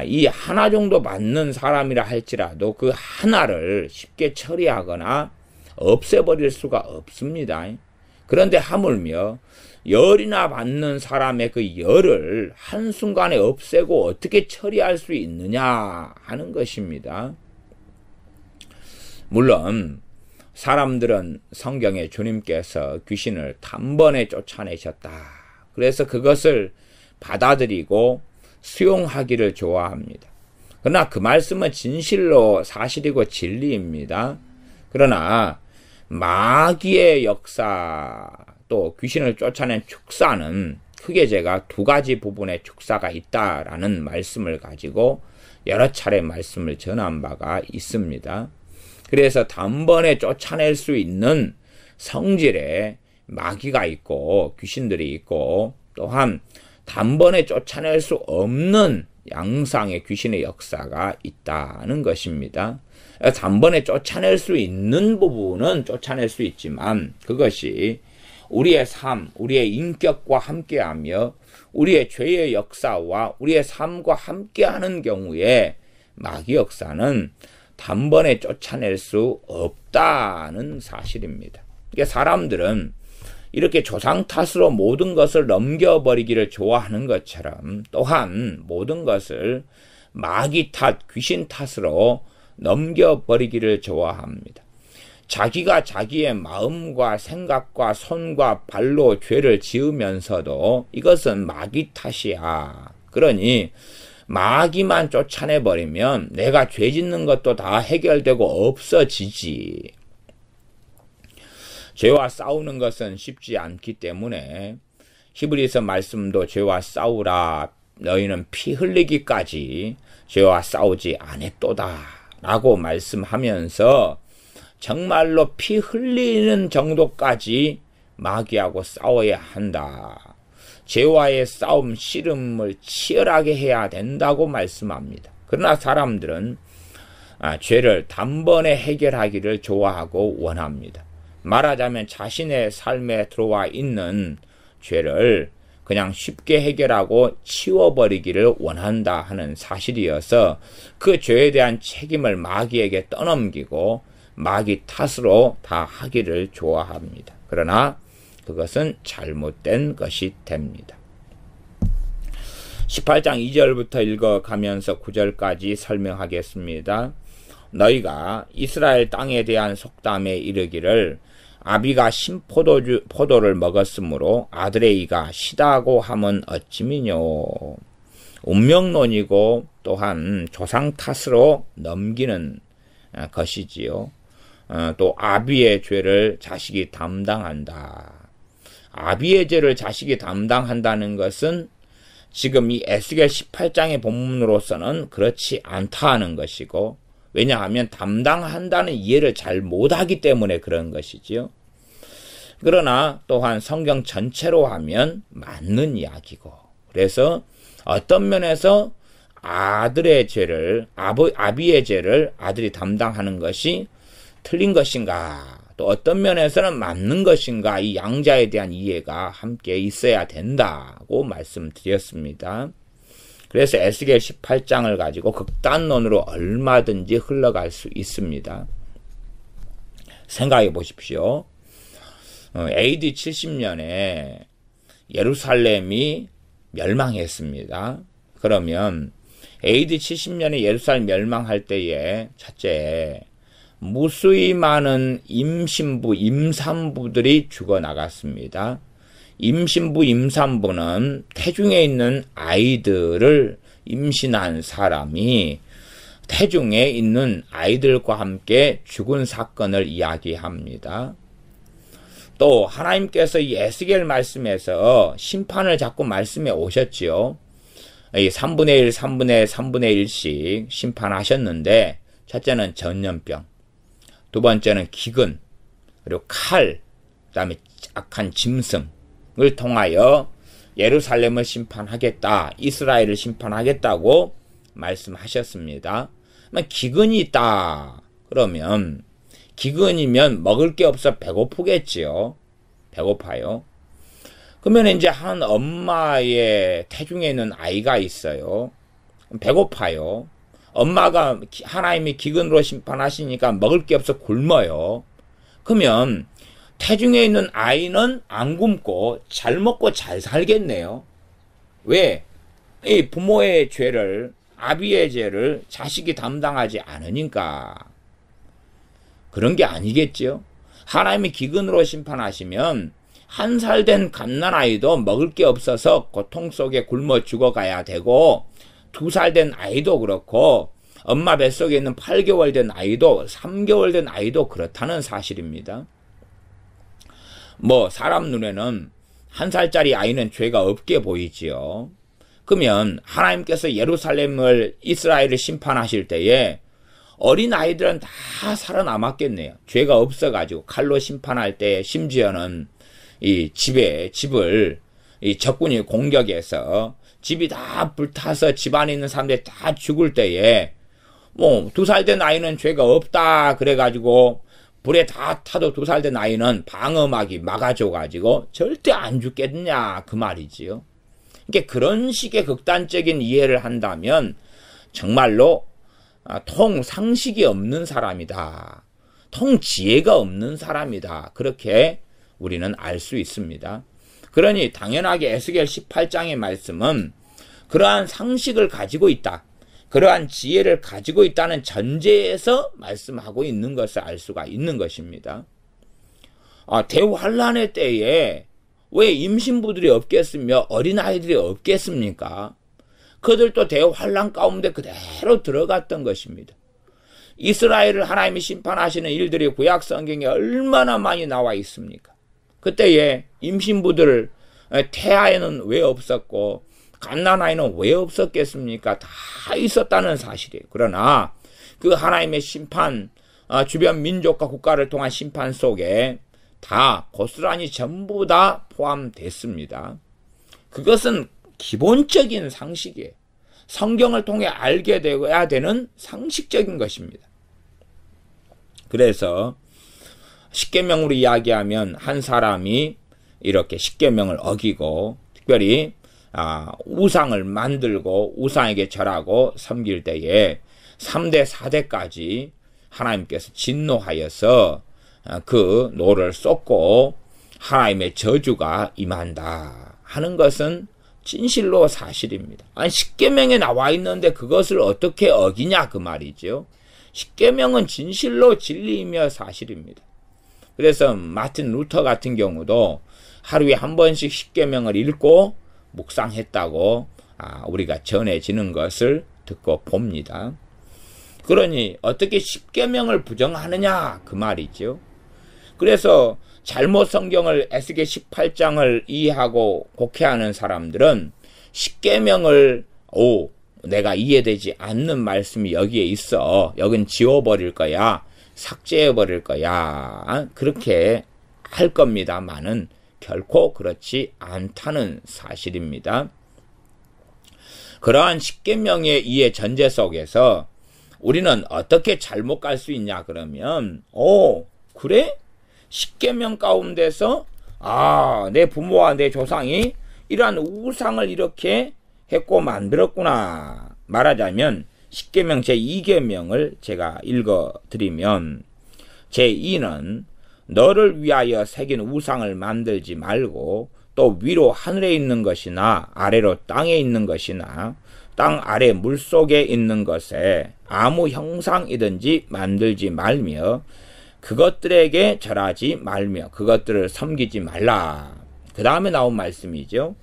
이 하나 정도 받는 사람이라 할지라도 그 하나를 쉽게 처리하거나 없애버릴 수가 없습니다. 그런데 하물며 10이나 받는 사람의 그 10을 한순간에 없애고 어떻게 처리할 수 있느냐 하는 것입니다. 물론 사람들은 성경에 주님께서 귀신을 단번에 쫓아내셨다. 그래서 그것을 받아들이고 수용하기를 좋아합니다. 그러나 그 말씀은 진실로 사실이고 진리입니다. 그러나 마귀의 역사 또 귀신을 쫓아낸 축사는 크게 제가 2가지 부분의 축사가 있다라는 말씀을 가지고 여러 차례 말씀을 전한 바가 있습니다. 그래서 단번에 쫓아낼 수 있는 성질의 마귀가 있고 귀신들이 있고 또한 단번에 쫓아낼 수 없는 양상의 귀신의 역사가 있다는 것입니다. 단번에 쫓아낼 수 있는 부분은 쫓아낼 수 있지만 그것이 우리의 삶, 우리의 인격과 함께하며 우리의 죄의 역사와 우리의 삶과 함께하는 경우에 마귀 역사는 단번에 쫓아낼 수 없다는 사실입니다. 그러니까 사람들은 이렇게 조상 탓으로 모든 것을 넘겨버리기를 좋아하는 것처럼 또한 모든 것을 마귀 탓, 귀신 탓으로 넘겨버리기를 좋아합니다. 자기가 자기의 마음과 생각과 손과 발로 죄를 지으면서도 이것은 마귀 탓이야. 그러니 마귀만 쫓아내버리면 내가 죄 짓는 것도 다 해결되고 없어지지. 죄와 싸우는 것은 쉽지 않기 때문에 히브리서 말씀도 죄와 싸우라. 너희는 피 흘리기까지 죄와 싸우지 않았도다. 라고 말씀하면서 정말로 피 흘리는 정도까지 마귀하고 싸워야 한다. 죄와의 싸움, 씨름을 치열하게 해야 된다고 말씀합니다. 그러나 사람들은 죄를 단번에 해결하기를 좋아하고 원합니다. 말하자면 자신의 삶에 들어와 있는 죄를 그냥 쉽게 해결하고 치워버리기를 원한다 하는 사실이어서 그 죄에 대한 책임을 마귀에게 떠넘기고 마귀 탓으로 다 하기를 좋아합니다. 그러나 그것은 잘못된 것이 됩니다. 18장 2절부터 읽어가면서 9절까지 설명하겠습니다. 너희가 이스라엘 땅에 대한 속담에 이르기를 아비가 포도를 먹었으므로 아들의 이가 시다고 함은 어찌미뇨. 운명론이고 또한 조상 탓으로 넘기는 것이지요. 또 아비의 죄를 자식이 담당한다. 아비의 죄를 자식이 담당한다는 것은 지금 이 에스겔 18장의 본문으로서는 그렇지 않다 하는 것이고, 왜냐하면 담당한다는 이해를 잘 못하기 때문에 그런 것이지요. 그러나 또한 성경 전체로 하면 맞는 이야기고, 그래서 어떤 면에서 아비의 죄를 아들이 담당하는 것이 틀린 것인가, 또 어떤 면에서는 맞는 것인가, 이 양자에 대한 이해가 함께 있어야 된다고 말씀드렸습니다. 그래서 에스겔 18장을 가지고 극단론으로 얼마든지 흘러갈 수 있습니다. 생각해 보십시오. AD 70년에 예루살렘이 멸망했습니다. 그러면 AD 70년에 예루살렘 멸망할 때에 첫째, 무수히 많은 임산부들이 죽어나갔습니다. 임신부, 임산부는 태중에 있는 아이들을 임신한 사람이 태중에 있는 아이들과 함께 죽은 사건을 이야기합니다. 또 하나님께서 이 에스겔 말씀에서 심판을 자꾸 말씀해 오셨지요. 이 3분의 1, 3분의 1씩 심판하셨는데, 첫째는 전염병, 두 번째는 기근, 그리고 칼, 그 다음에 악한 짐승, 을 통하여 예루살렘을 심판하겠다, 이스라엘을 심판하겠다고 말씀하셨습니다. 기근이 있다. 그러면 기근이면 먹을 게 없어 배고프겠지요. 배고파요. 그러면 이제 한 엄마의 태중에 있는 아이가 있어요. 배고파요. 엄마가 하나님이 기근으로 심판하시니까 먹을 게 없어 굶어요. 그러면 태중에 있는 아이는 안 굶고 잘 먹고 잘 살겠네요. 왜? 이 부모의 죄를, 아비의 죄를 자식이 담당하지 않으니까. 그런 게 아니겠죠. 하나님이 기근으로 심판하시면 1살 된 갓난아이도 먹을 게 없어서 고통 속에 굶어 죽어가야 되고, 2살 된 아이도 그렇고, 엄마 뱃속에 있는 8개월 된 아이도, 3개월 된 아이도 그렇다는 사실입니다. 사람 눈에는 1살짜리 아이는 죄가 없게 보이지요. 그러면 하나님께서 이스라엘을 심판하실 때에 어린 아이들은 다 살아남았겠네요. 죄가 없어가지고 칼로 심판할 때 심지어는 이 집을 이 적군이 공격해서 집이 다 불타서 집안에 있는 사람들이 다 죽을 때에 2살 된 아이는 죄가 없다 그래가지고 불에 다 타도 2살 된 아이는 방어막이 막아줘가지고 절대 안 죽겠냐 그 말이지요. 그러니까 그런 식의 극단적인 이해를 한다면 정말로 통상식이 없는 사람이다. 통지혜가 없는 사람이다. 그렇게 우리는 알 수 있습니다. 그러니 당연하게 에스겔 18장의 말씀은 그러한 상식을 가지고 있다. 그러한 지혜를 가지고 있다는 전제에서 말씀하고 있는 것을 알 수가 있는 것입니다. 대환란의 때에 왜 임신부들이 없겠으며 어린아이들이 없겠습니까? 그들도 대환란 가운데 그대로 들어갔던 것입니다. 이스라엘을 하나님이 심판하시는 일들이 구약 성경에 얼마나 많이 나와 있습니까? 그때에 임신부들 태아에는 왜 없었고 갓난아이는 왜 없었겠습니까? 다 있었다는 사실이에요. 그러나 그 하나님의 심판, 주변 민족과 국가를 통한 심판 속에 다 고스란히 전부 다 포함됐습니다. 그것은 기본적인 상식이에요. 성경을 통해 알게 되어야 되는 상식적인 것입니다. 그래서 십계명으로 이야기하면 한 사람이 이렇게 십계명을 어기고 특별히 우상을 만들고 우상에게 절하고 섬길 때에 3대 4대까지 하나님께서 진노하여서 그 노를 쏟고 하나님의 저주가 임한다 하는 것은 진실로 사실입니다. 아니, 십계명에 나와 있는데 그것을 어떻게 어기냐 그 말이죠. 십계명은 진실로 진리이며 사실입니다. 그래서 마틴 루터 같은 경우도 하루에 한 번씩 십계명을 읽고 묵상했다고 우리가 전해지는 것을 듣고 봅니다. 그러니 어떻게 십계명을 부정하느냐 그 말이죠. 그래서 잘못 성경을 에스겔 18장을 이해하고 곡해하는 사람들은 십계명을 내가 이해되지 않는 말씀이 여기에 있어. 여긴 지워버릴 거야. 삭제해버릴 거야. 그렇게 할 겁니다만은 결코 그렇지 않다는 사실입니다. 그러한 십계명의 이해 전제 속에서 우리는 어떻게 잘못 갈 수 있냐 그러면 그래? 십계명 가운데서 내 부모와 내 조상이 이러한 우상을 이렇게 했고 만들었구나. 말하자면 십계명 제2계명을 제가 읽어드리면 제2는 너를 위하여 새긴 우상을 만들지 말고 또 위로 하늘에 있는 것이나 아래로 땅에 있는 것이나 땅 아래 물속에 있는 것에 아무 형상이든지 만들지 말며 그것들에게 절하지 말며 그것들을 섬기지 말라. 그 다음에 나온 말씀이죠.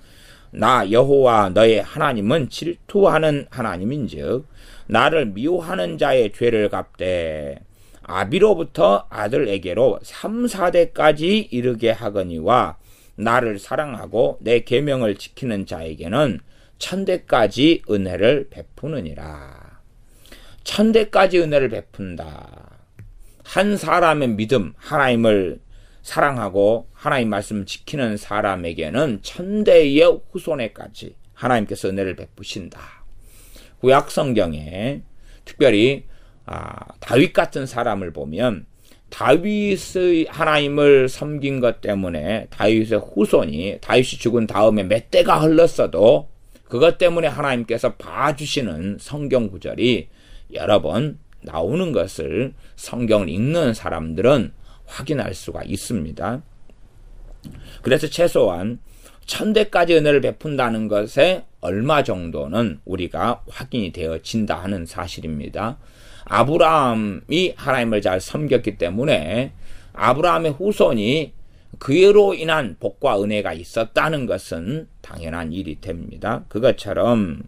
나 여호와 너의 하나님은 질투하는 하나님인즉 나를 미워하는 자의 죄를 갚되 아비로부터 아들에게로 3, 4대까지 이르게 하거니와 나를 사랑하고 내 계명을 지키는 자에게는 1000대까지 은혜를 베푸느니라. 1000대까지 은혜를 베푼다. 한 사람의 믿음, 하나님을 사랑하고 하나님 말씀을 지키는 사람에게는 1000대의 후손에까지 하나님께서 은혜를 베푸신다. 구약 성경에 특별히 다윗 같은 사람을 보면 다윗의 하나님을 섬긴 것 때문에 다윗의 후손이 다윗이 죽은 다음에 몇 대가 흘렀어도 그것 때문에 하나님께서 봐주시는 성경 구절이 여러 번 나오는 것을 성경을 읽는 사람들은 확인할 수가 있습니다. 그래서 최소한 1000대까지 은혜를 베푼다는 것에 얼마 정도는 우리가 확인이 되어진다 하는 사실입니다. 아브라함이 하나님을 잘 섬겼기 때문에 아브라함의 후손이 그로 인한 복과 은혜가 있었다는 것은 당연한 일이 됩니다. 그것처럼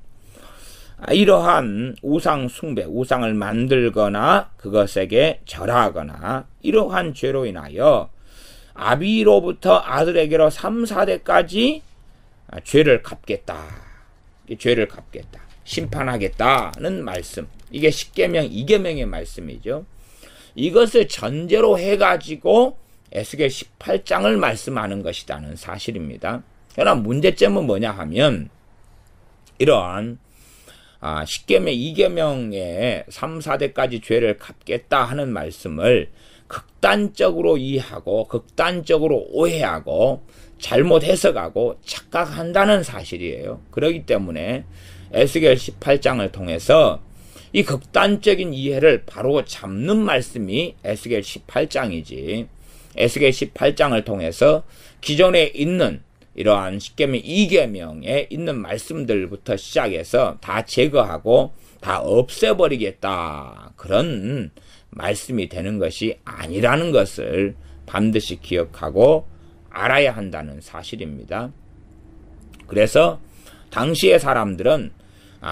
이러한 우상 숭배, 우상을 만들거나 그것에게 절하거나 이러한 죄로 인하여 아비로부터 아들에게로 3, 4대까지 죄를 갚겠다. 죄를 갚겠다. 심판하겠다는 말씀. 이게 십계명 2계명의 말씀이죠. 이것을 전제로 해가지고 에스겔 18장을 말씀하는 것이라는 사실입니다. 그러나 문제점은 뭐냐 하면 이러한 십계명 2계명의 3, 4대까지 죄를 갚겠다 하는 말씀을 극단적으로 이해하고 극단적으로 오해하고 잘못 해석하고 착각한다는 사실이에요. 그렇기 때문에 에스겔 18장을 통해서 이 극단적인 이해를 바로 잡는 말씀이 에스겔 18장이지 에스겔 18장을 통해서 기존에 있는 이러한 십계명 2계명에 있는 말씀들부터 시작해서 다 제거하고 다 없애버리겠다. 그런 말씀이 되는 것이 아니라는 것을 반드시 기억하고 알아야 한다는 사실입니다. 그래서 당시의 사람들은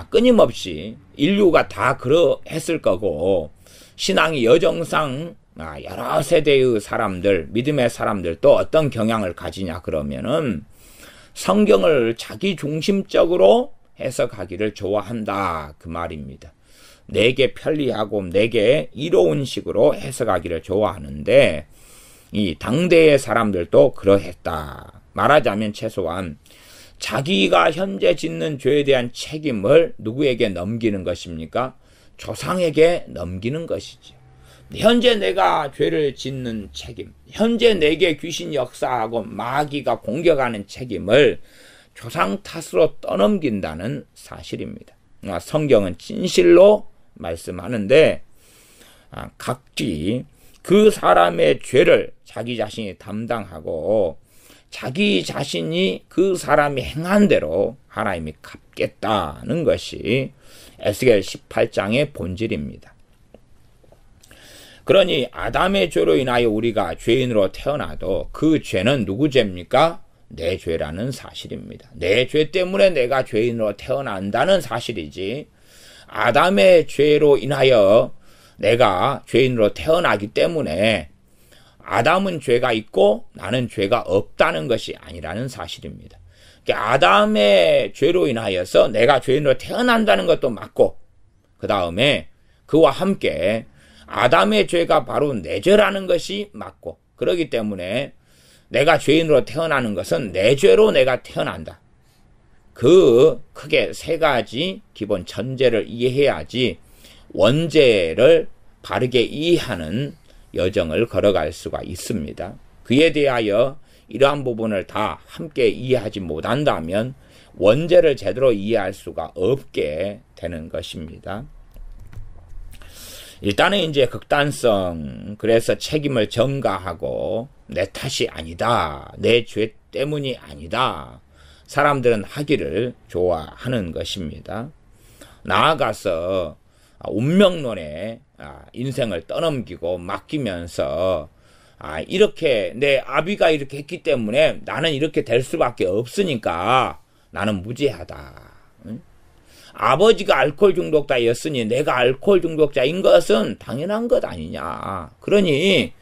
끊임없이 인류가 다 그러했을 거고 신앙이 여정상 여러 세대의 사람들, 믿음의 사람들 또 어떤 경향을 가지냐 그러면은 성경을 자기 중심적으로 해석하기를 좋아한다 그 말입니다. 내게 편리하고 내게 이로운 식으로 해석하기를 좋아하는데 이 당대의 사람들도 그러했다. 말하자면 최소한 자기가 현재 짓는 죄에 대한 책임을 누구에게 넘기는 것입니까? 조상에게 넘기는 것이죠. 현재 내가 죄를 짓는 책임, 현재 내게 귀신 역사하고 마귀가 공격하는 책임을 조상 탓으로 떠넘긴다는 사실입니다. 성경은 진실로 말씀하는데 각기 그 사람의 죄를 자기 자신이 담당하고 자기 자신이 그 사람이 행한 대로 하나님이 갚겠다는 것이 에스겔 18장의 본질입니다. 그러니 아담의 죄로 인하여 우리가 죄인으로 태어나도 그 죄는 누구 죄입니까? 내 죄라는 사실입니다. 내 죄 때문에 내가 죄인으로 태어난다는 사실이지, 아담의 죄로 인하여 내가 죄인으로 태어나기 때문에 아담은 죄가 있고 나는 죄가 없다는 것이 아니라는 사실입니다. 아담의 죄로 인하여서 내가 죄인으로 태어난다는 것도 맞고, 그 다음에 그와 함께 아담의 죄가 바로 내 죄라는 것이 맞고, 그렇기 때문에 내가 죄인으로 태어나는 것은 내 죄로 내가 태어난다. 그 크게 세 가지 기본 전제를 이해해야지 원죄를 바르게 이해하는 여정을 걸어갈 수가 있습니다. 그에 대하여 이러한 부분을 다 함께 이해하지 못한다면 원죄를 제대로 이해할 수가 없게 되는 것입니다. 일단은 이제 극단성, 그래서 책임을 전가하고 내 탓이 아니다, 내 죄 때문이 아니다, 사람들은 하기를 좋아하는 것입니다. 나아가서 운명론에 인생을 떠넘기고 맡기면서 이렇게 내 아비가 이렇게 했기 때문에 나는 이렇게 될 수밖에 없으니까 나는 무죄하다. 아버지가 알코올 중독자였으니 내가 알코올 중독자인 것은 당연한 것 아니냐. 그러니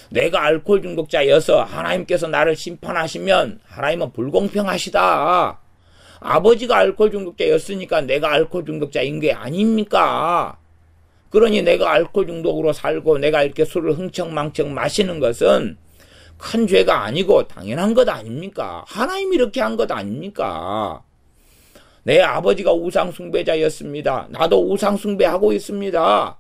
내가 알코올 중독자여서 하나님께서 나를 심판하시면 하나님은 불공평하시다. 아버지가 알코올 중독자였으니까 내가 알코올 중독자인 게 아닙니까? 그러니 내가 알코올 중독으로 살고 내가 이렇게 술을 흥청망청 마시는 것은 큰 죄가 아니고 당연한 것 아닙니까? 하나님이 이렇게 한 것 아닙니까? 내 아버지가 우상숭배자였습니다. 나도 우상숭배하고 있습니다.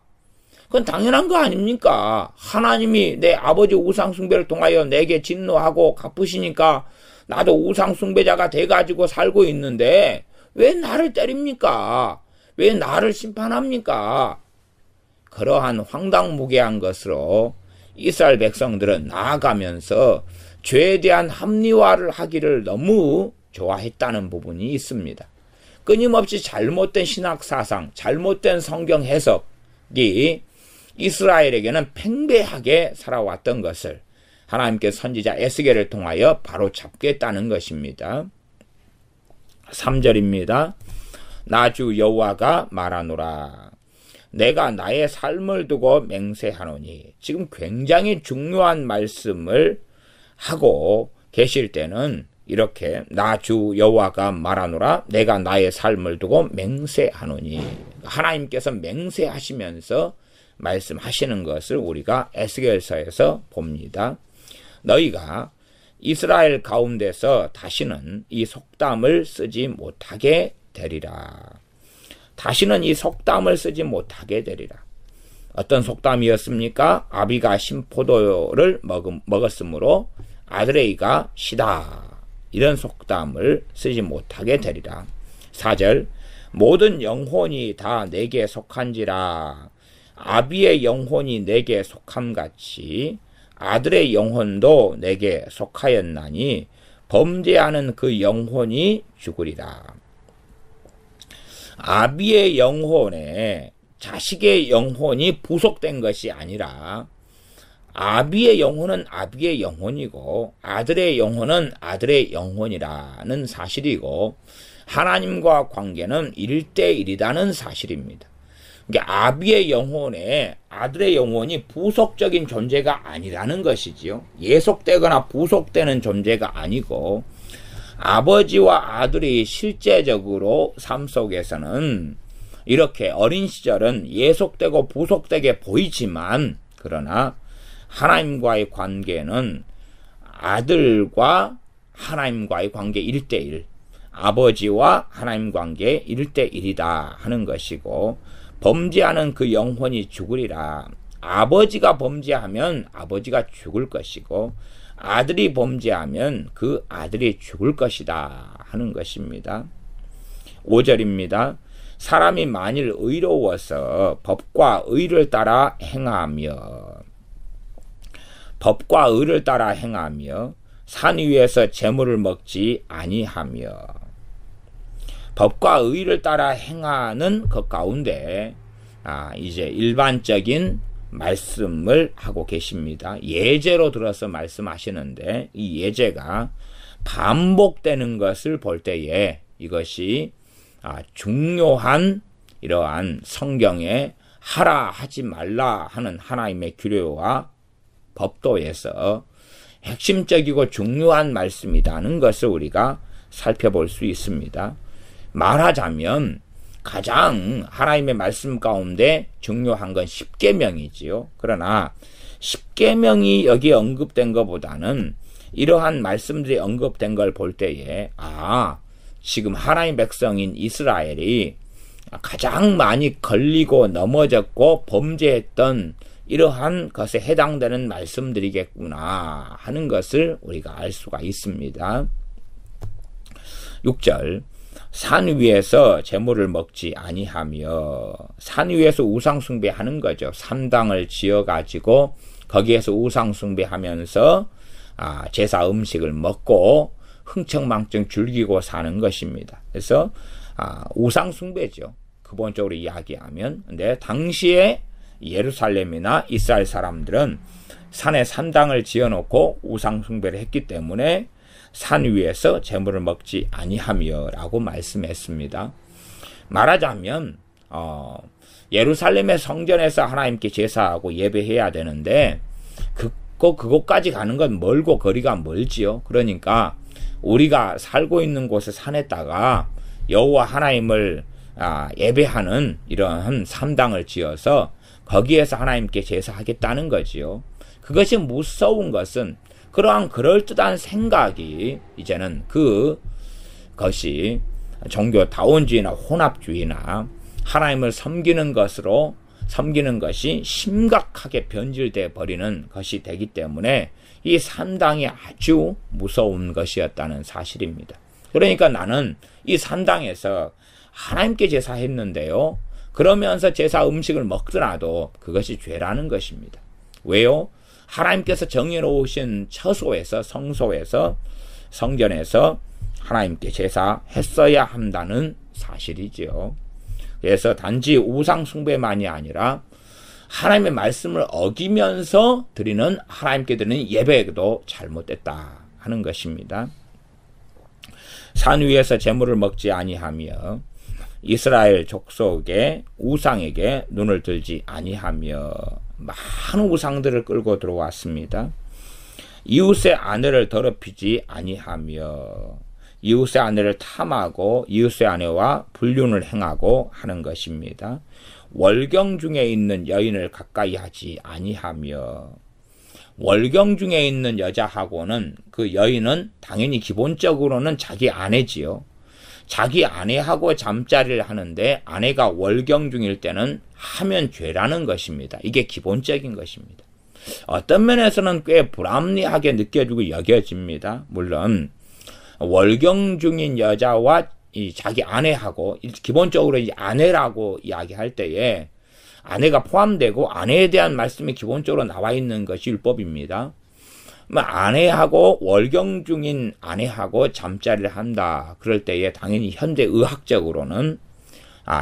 그건 당연한 거 아닙니까? 하나님이 내 아버지 우상숭배를 통하여 내게 진노하고 갚으시니까 나도 우상숭배자가 돼가지고 살고 있는데 왜 나를 때립니까? 왜 나를 심판합니까? 그러한 황당무계한 것으로 이스라엘 백성들은 나아가면서 죄에 대한 합리화를 하기를 너무 좋아했다는 부분이 있습니다. 끊임없이 잘못된 신학사상, 잘못된 성경 해석이 이스라엘에게는 팽배하게 살아왔던 것을 하나님께 선지자 에스겔을 통하여 바로 잡겠다는 것입니다. 3절입니다. 나 주 여호와가 말하노라. 내가 나의 삶을 두고 맹세하노니. 지금 굉장히 중요한 말씀을 하고 계실 때는 이렇게 나 주 여호와가 말하노라. 내가 나의 삶을 두고 맹세하노니. 하나님께서 맹세하시면서 말씀하시는 것을 우리가 에스겔서에서 봅니다. 너희가 이스라엘 가운데서 다시는 이 속담을 쓰지 못하게 되리라. 다시는 이 속담을 쓰지 못하게 되리라. 어떤 속담이었습니까? 아비가 신포도를 먹었으므로 아드레이가 시다. 이런 속담을 쓰지 못하게 되리라. 4절 모든 영혼이 다 내게 속한지라. 아비의 영혼이 내게 속함같이 아들의 영혼도 내게 속하였나니 범죄하는 그 영혼이 죽으리라. 아비의 영혼에 자식의 영혼이 부속된 것이 아니라 아비의 영혼은 아비의 영혼이고 아들의 영혼은 아들의 영혼이라는 사실이고 하나님과 관계는 1대1이라는 사실입니다. 그러니까 아비의 영혼에 아들의 영혼이 부속적인 존재가 아니라는 것이지요. 예속되거나 부속되는 존재가 아니고 아버지와 아들이 실제적으로 삶 속에서는 이렇게 어린 시절은 예속되고 부속되게 보이지만 그러나 하나님과의 관계는 아들과 하나님과의 관계 1대1, 아버지와 하나님 관계 1대1이다 하는 것이고 범죄하는 그 영혼이 죽으리라. 아버지가 범죄하면 아버지가 죽을 것이고 아들이 범죄하면 그 아들이 죽을 것이다 하는 것입니다. 5절입니다. 사람이 만일 의로워서 법과 의를 따라 행하며 산 위에서 재물을 먹지 아니하며 법과 의를 따라 행하는 것 가운데 이제 일반적인 말씀을 하고 계십니다. 예제로 들어서 말씀하시는데 이 예제가 반복되는 것을 볼 때에 이것이 중요한 이러한 성경에 하라 하지 말라 하는 하나님의 규례와 법도에서 핵심적이고 중요한 말씀이라는 것을 우리가 살펴볼 수 있습니다. 말하자면 가장 하나님의 말씀 가운데 중요한 건 십계명이지요. 그러나 십계명이 여기에 언급된 것보다는 이러한 말씀들이 언급된 걸 볼 때에 지금 하나님의 백성인 이스라엘이 가장 많이 걸리고 넘어졌고 범죄했던 이러한 것에 해당되는 말씀들이겠구나 하는 것을 우리가 알 수가 있습니다. 6절 산 위에서 재물을 먹지 아니하며 산 위에서 우상 숭배하는 거죠. 산당을 지어가지고 거기에서 우상 숭배하면서 제사 음식을 먹고 흥청망청 즐기고 사는 것입니다. 그래서 우상 숭배죠. 기본적으로 이야기하면. 근데 당시에 예루살렘이나 이스라엘 사람들은 산에 산당을 지어놓고 우상 숭배를 했기 때문에 산 위에서 재물을 먹지 아니하며 라고 말씀했습니다. 말하자면 예루살렘의 성전에서 하나님께 제사하고 예배해야 되는데 그곳까지 가는 건 멀고 거리가 멀지요. 그러니까 우리가 살고 있는 곳의 산에다가 여호와 하나님을 예배하는 이러한 산당을 지어서 거기에서 하나님께 제사하겠다는 거지요. 그것이 무서운 것은 그러한 그럴듯한 생각이 이제는 그것이 종교다원주의나 혼합주의나 하나님을 섬기는 것이 심각하게 변질되어 버리는 것이 되기 때문에 이 산당이 아주 무서운 것이었다는 사실입니다. 그러니까 나는 이 산당에서 하나님께 제사했는데요. 그러면서 제사 음식을 먹더라도 그것이 죄라는 것입니다. 왜요? 하나님께서 정해놓으신 처소에서 성소에서 성전에서 하나님께 제사했어야 한다는 사실이지요. 그래서 단지 우상 숭배만이 아니라 하나님의 말씀을 어기면서 드리는 하나님께 드리는 예배도 잘못됐다 하는 것입니다. 산 위에서 재물을 먹지 아니하며 이스라엘 족속의 우상에게 눈을 들지 아니하며 많은 우상들을 끌고 들어왔습니다. 이웃의 아내를 더럽히지 아니하며 이웃의 아내를 탐하고 이웃의 아내와 불륜을 행하고 하는 것입니다. 월경 중에 있는 여인을 가까이 하지 아니하며 월경 중에 있는 여자하고는 그 여인은 당연히 기본적으로는 자기 아내지요. 자기 아내하고 잠자리를 하는데 아내가 월경 중일 때는 하면 죄라는 것입니다. 이게 기본적인 것입니다. 어떤 면에서는 꽤 불합리하게 느껴지고 여겨집니다. 물론 월경 중인 여자와 이 자기 아내하고 기본적으로 이 아내라고 이야기할 때에 아내가 포함되고 아내에 대한 말씀이 기본적으로 나와 있는 것이 율법입니다. 아내하고 월경 중인 아내하고 잠자리를 한다. 그럴 때에 당연히 현대 의학적으로는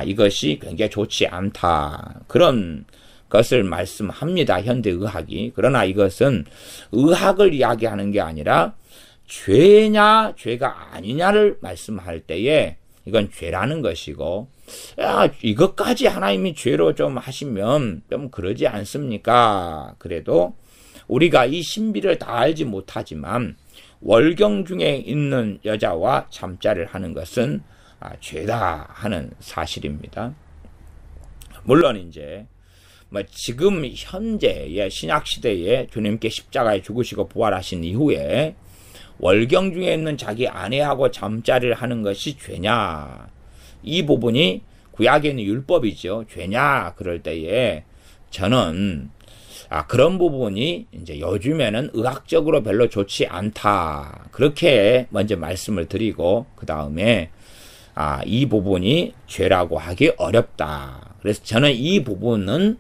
이것이 굉장히 좋지 않다. 그런 것을 말씀합니다. 현대 의학이. 그러나 이것은 의학을 이야기하는 게 아니라 죄냐 죄가 아니냐를 말씀할 때에 이건 죄라는 것이고 이것까지 하나님이 죄로 좀 하시면 좀 그러지 않습니까? 그래도 우리가 이 신비를 다 알지 못하지만 월경 중에 있는 여자와 잠자리를 하는 것은 죄다 하는 사실입니다. 물론 이제 지금 현재의 신약 시대에 주님께 십자가에 죽으시고 부활하신 이후에 월경 중에 있는 자기 아내하고 잠자리를 하는 것이 죄냐, 이 부분이 구약에 있는 율법이죠. 죄냐 그럴 때에 저는 그런 부분이 이제 요즘에는 의학적으로 별로 좋지 않다. 그렇게 먼저 말씀을 드리고, 그 다음에, 이 부분이 죄라고 하기 어렵다. 그래서 저는 이 부분은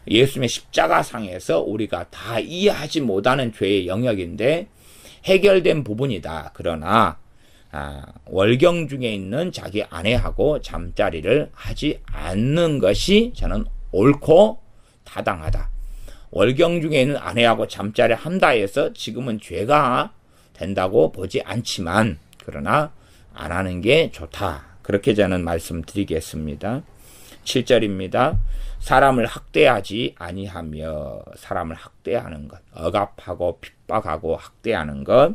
예수님의 십자가상에서 우리가 다 이해하지 못하는 죄의 영역인데 해결된 부분이다. 그러나, 월경 중에 있는 자기 아내하고 잠자리를 하지 않는 것이 저는 옳고 타당하다. 월경 중에 있는 아내하고 잠자리를 한다 해서 지금은 죄가 된다고 보지 않지만, 그러나 안 하는 게 좋다. 그렇게 저는 말씀드리겠습니다. 7절입니다. 사람을 학대하지 아니하며, 사람을 학대하는 것, 억압하고 핍박하고 학대하는 것,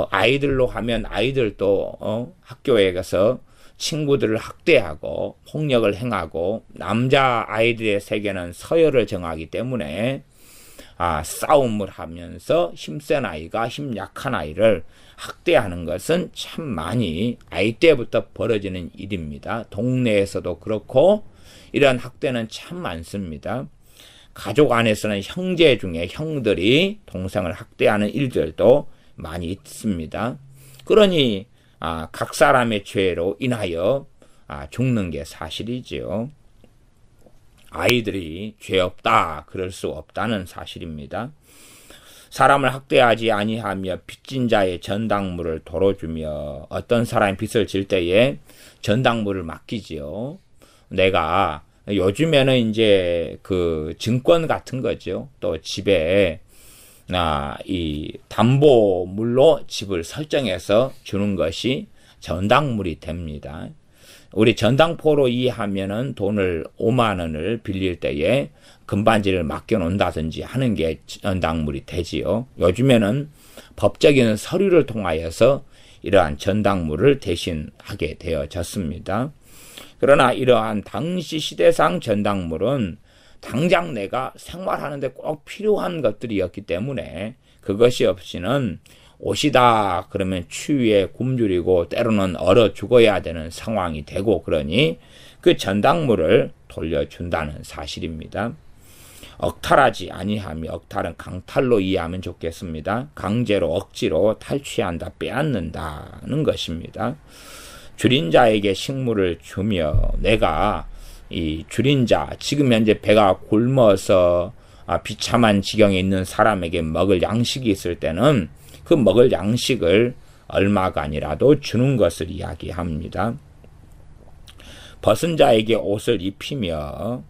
아이들로 하면 아이들도 학교에 가서 친구들을 학대하고 폭력을 행하고, 남자 아이들의 세계는 서열을 정하기 때문에 싸움을 하면서 힘센 아이가 힘 약한 아이를 학대하는 것은 참 많이 아이 때부터 벌어지는 일입니다. 동네에서도 그렇고 이런 학대는 참 많습니다. 가족 안에서는 형제 중에 형들이 동생을 학대하는 일들도 많이 있습니다. 그러니 각 사람의 죄로 인하여 죽는 게 사실이지요. 아이들이 죄 없다 그럴 수 없다는 사실입니다. 사람을 학대하지 아니하며 빚진 자의 전당물을 도로 주며, 어떤 사람이 빚을 질 때에 전당물을 맡기지요. 내가 요즘에는 이제 그 증권 같은 거죠. 또 집에 이 담보물로 집을 설정해서 주는 것이 전당물이 됩니다. 우리 전당포로 이해하면은 돈을 5만 원을 빌릴 때에 금반지를 맡겨놓는다든지 하는 게 전당물이 되지요. 요즘에는 법적인 서류를 통하여서 이러한 전당물을 대신하게 되어졌습니다. 그러나 이러한 당시 시대상 전당물은 당장 내가 생활하는데 꼭 필요한 것들이었기 때문에 그것이 없이는 옷이다 그러면 추위에 굶주리고 때로는 얼어 죽어야 되는 상황이 되고, 그러니 그 전당물을 돌려준다는 사실입니다. 억탈하지 아니하며, 억탈은 강탈로 이해하면 좋겠습니다. 강제로 억지로 탈취한다, 빼앗는다는 것입니다. 줄인 자에게 식물을 주며, 내가 이 줄인 자, 지금 현재 배가 굶어서 비참한 지경에 있는 사람에게 먹을 양식이 있을 때는 그 먹을 양식을 얼마간이라도 주는 것을 이야기합니다. 벗은 자에게 옷을 입히며,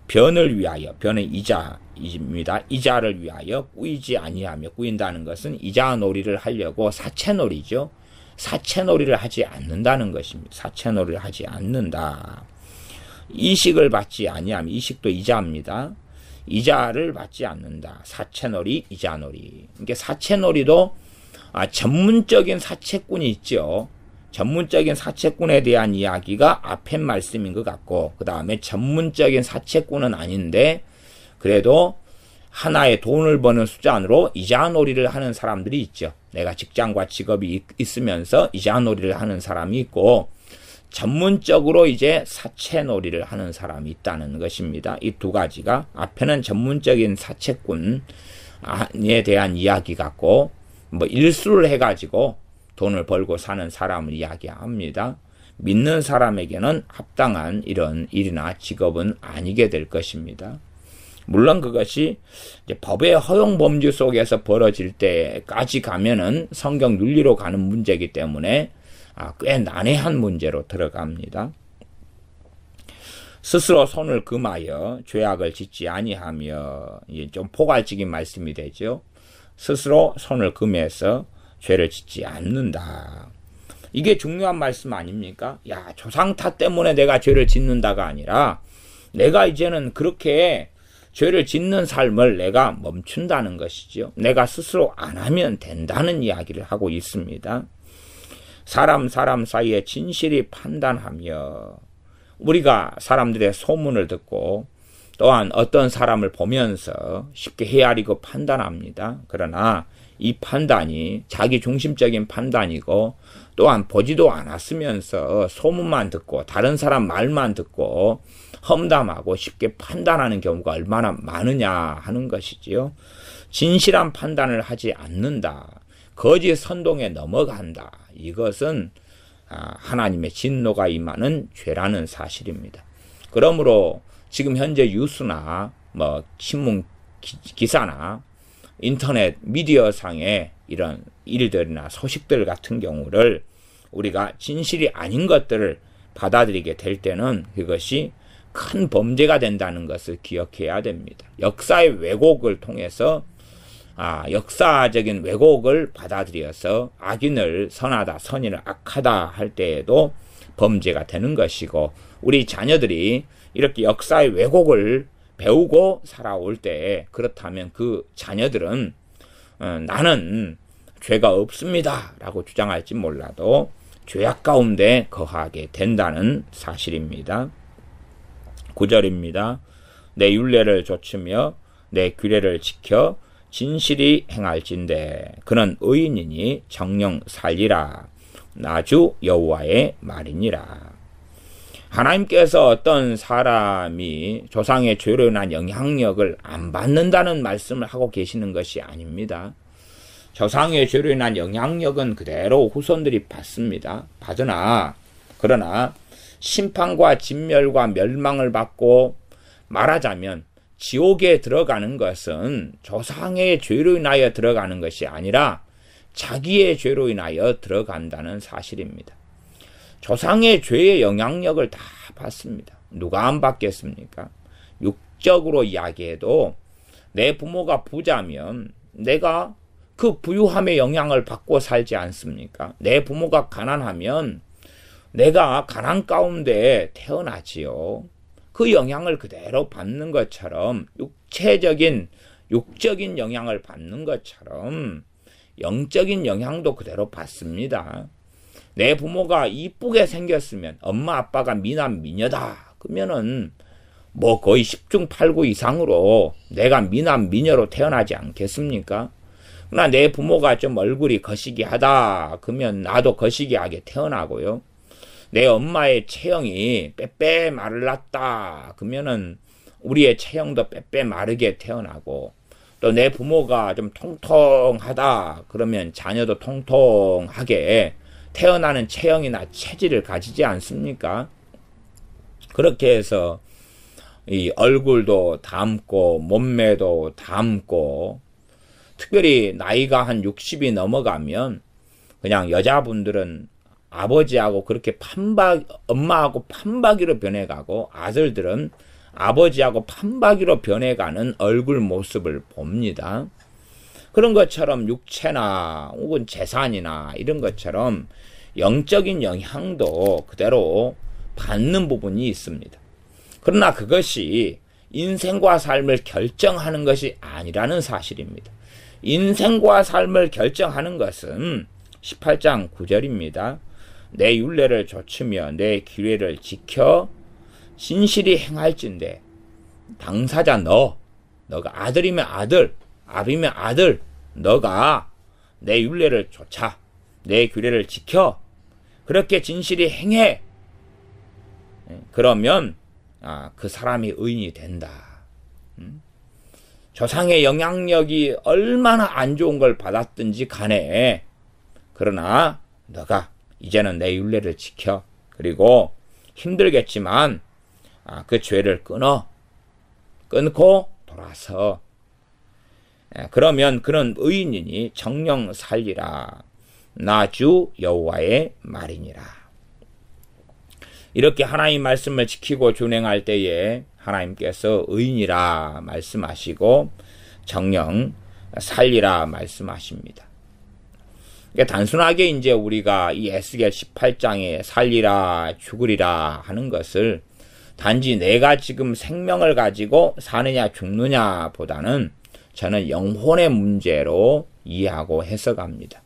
변을 위하여, 변은 이자입니다. 이자를 위하여 꾸이지 아니하며, 꾸인다는 것은 이자놀이를 하려고 사채놀이죠. 사채놀이를 하지 않는다는 것입니다. 사채놀이를 하지 않는다. 이식을 받지 아니하며, 이식도 이자입니다. 이자를 받지 않는다. 사채놀이, 이자놀이. 이게 사채놀이도 전문적인 사채꾼이 있죠. 전문적인 사채꾼에 대한 이야기가 앞에 말씀인 것 같고, 그 다음에 전문적인 사채꾼은 아닌데 그래도 하나의 돈을 버는 수단으로 이자놀이를 하는 사람들이 있죠. 내가 직장과 직업이 있으면서 이자놀이를 하는 사람이 있고, 전문적으로 이제 사채놀이를 하는 사람이 있다는 것입니다. 이 두 가지가 앞에는 전문적인 사채꾼에 대한 이야기 같고, 일수를 해가지고 돈을 벌고 사는 사람을 이야기합니다. 믿는 사람에게는 합당한 이런 일이나 직업은 아니게 될 것입니다. 물론 그것이 이제 법의 허용 범주 속에서 벌어질 때까지 가면은 성경 윤리로 가는 문제이기 때문에 꽤 난해한 문제로 들어갑니다. 스스로 손을 금하여 죄악을 짓지 아니하며, 이게 좀 포괄적인 말씀이 되죠. 스스로 손을 금해서 죄를 짓지 않는다. 이게 중요한 말씀 아닙니까? 조상 탓 때문에 내가 죄를 짓는다가 아니라 내가 이제는 그렇게 죄를 짓는 삶을 내가 멈춘다는 것이죠. 내가 스스로 안 하면 된다는 이야기를 하고 있습니다. 사람 사이에 진실이 판단하며, 우리가 사람들의 소문을 듣고 또한 어떤 사람을 보면서 쉽게 헤아리고 판단합니다. 그러나 이 판단이 자기 중심적인 판단이고, 또한 보지도 않았으면서 소문만 듣고 다른 사람 말만 듣고 험담하고 쉽게 판단하는 경우가 얼마나 많으냐 하는 것이지요. 진실한 판단을 하지 않는다. 거짓 선동에 넘어간다. 이것은 하나님의 진노가 임하는 죄라는 사실입니다. 그러므로 지금 현재 뉴스나 신문 기사나 인터넷 미디어상의 이런 일들이나 소식들 같은 경우를 우리가 진실이 아닌 것들을 받아들이게 될 때는 그것이 큰 범죄가 된다는 것을 기억해야 됩니다. 역사의 왜곡을 통해서 역사적인 왜곡을 받아들여서 악인을 선하다, 선인을 악하다 할 때에도 범죄가 되는 것이고, 우리 자녀들이 이렇게 역사의 왜곡을 배우고 살아올 때, 그렇다면 그 자녀들은 나는 죄가 없습니다 라고 주장할지 몰라도 죄악 가운데 거하게 된다는 사실입니다. 9절입니다. 내 율례를 좇으며 내 규례를 지켜 진실이 행할진대 그는 의인이니 정령 살리라. 나주 여호와의 말이니라. 하나님께서 어떤 사람이 조상의 죄로 인한 영향력을 안 받는다는 말씀을 하고 계시는 것이 아닙니다. 조상의 죄로 인한 영향력은 그대로 후손들이 받습니다. 그러나 심판과 진멸과 멸망을 받고 말하자면 지옥에 들어가는 것은 조상의 죄로 인하여 들어가는 것이 아니라 자기의 죄로 인하여 들어간다는 사실입니다. 조상의 죄의 영향력을 다 받습니다. 누가 안 받겠습니까? 육적으로 이야기해도 내 부모가 부자면 내가 그 부유함의 영향을 받고 살지 않습니까? 내 부모가 가난하면 내가 가난 가운데 태어나지요. 그 영향을 그대로 받는 것처럼 육적인 영향을 받는 것처럼 영적인 영향도 그대로 받습니다. 내 부모가 이쁘게 생겼으면 엄마 아빠가 미남 미녀다 그러면은 거의 10중 8구 이상으로 내가 미남 미녀로 태어나지 않겠습니까? 그러나 내 부모가 좀 얼굴이 거시기하다 그러면 나도 거시기하게 태어나고요. 내 엄마의 체형이 빼빼 마르렀다 그러면은 우리의 체형도 빼빼 마르게 태어나고, 또 내 부모가 좀 통통하다 그러면 자녀도 통통하게 태어나는 체형이나 체질을 가지지 않습니까? 그렇게 해서 이 얼굴도 닮고 몸매도 닮고, 특별히 나이가 한 60이 넘어가면 그냥 여자분들은 아버지하고 그렇게 엄마하고 판박이로 변해가고, 아들들은 아버지하고 판박이로 변해가는 얼굴 모습을 봅니다. 그런 것처럼 육체나 혹은 재산이나 이런 것처럼 영적인 영향도 그대로 받는 부분이 있습니다. 그러나 그것이 인생과 삶을 결정하는 것이 아니라는 사실입니다. 인생과 삶을 결정하는 것은 18장 9절입니다. 내 율례를 좇으며 내 규례를 지켜 진실이 행할진대 당사자 너가 아들이면 아들, 아비면 아들, 너가 내 율례를 좇아 내 규례를 지켜 그렇게 진실이 행해. 그러면 그 사람이 의인이 된다. 조상의 영향력이 얼마나 안 좋은 걸 받았든지 간에, 그러나 너가 이제는 내 율례를 지켜. 그리고 힘들겠지만 그 죄를 끊고 돌아서, 그러면 그는 의인이니 정령 살리라. 나 주 여호와의 말이니라. 이렇게 하나님 말씀을 지키고 준행할 때에 하나님께서 의인이라 말씀하시고 정령 살리라 말씀하십니다. 단순하게 이제 우리가 이 에스겔 18장에 살리라 죽으리라 하는 것을 단지 내가 지금 생명을 가지고 사느냐 죽느냐 보다는 저는 영혼의 문제로 이해하고 해석합니다.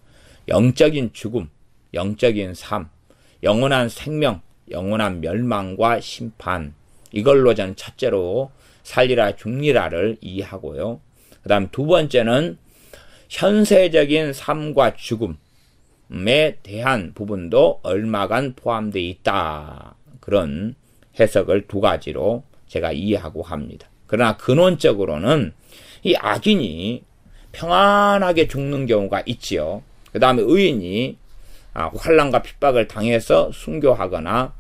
영적인 죽음, 영적인 삶, 영원한 생명, 영원한 멸망과 심판, 이걸로 저는 첫째로 살리라 죽리라를 이해하고요. 그 다음 두 번째는 현세적인 삶과 죽음에 대한 부분도 얼마간 포함되어 있다. 그런 해석을 두 가지로 제가 이해하고 합니다. 그러나 근원적으로는 이 악인이 평안하게 죽는 경우가 있지요. 그 다음에 의인이 환난과 핍박을 당해서 순교하거나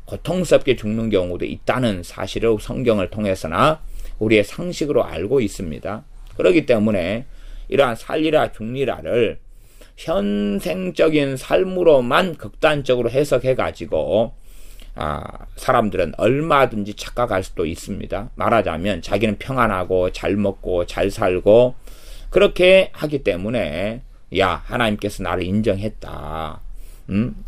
고통스럽게 죽는 경우도 있다는 사실을 성경을 통해서나 우리의 상식으로 알고 있습니다. 그렇기 때문에 이러한 살리라 죽리라를 현생적인 삶으로만 극단적으로 해석해가지고 사람들은 얼마든지 착각할 수도 있습니다. 말하자면 자기는 평안하고 잘 먹고 잘 살고 그렇게 하기 때문에 야, 하나님께서 나를 인정했다.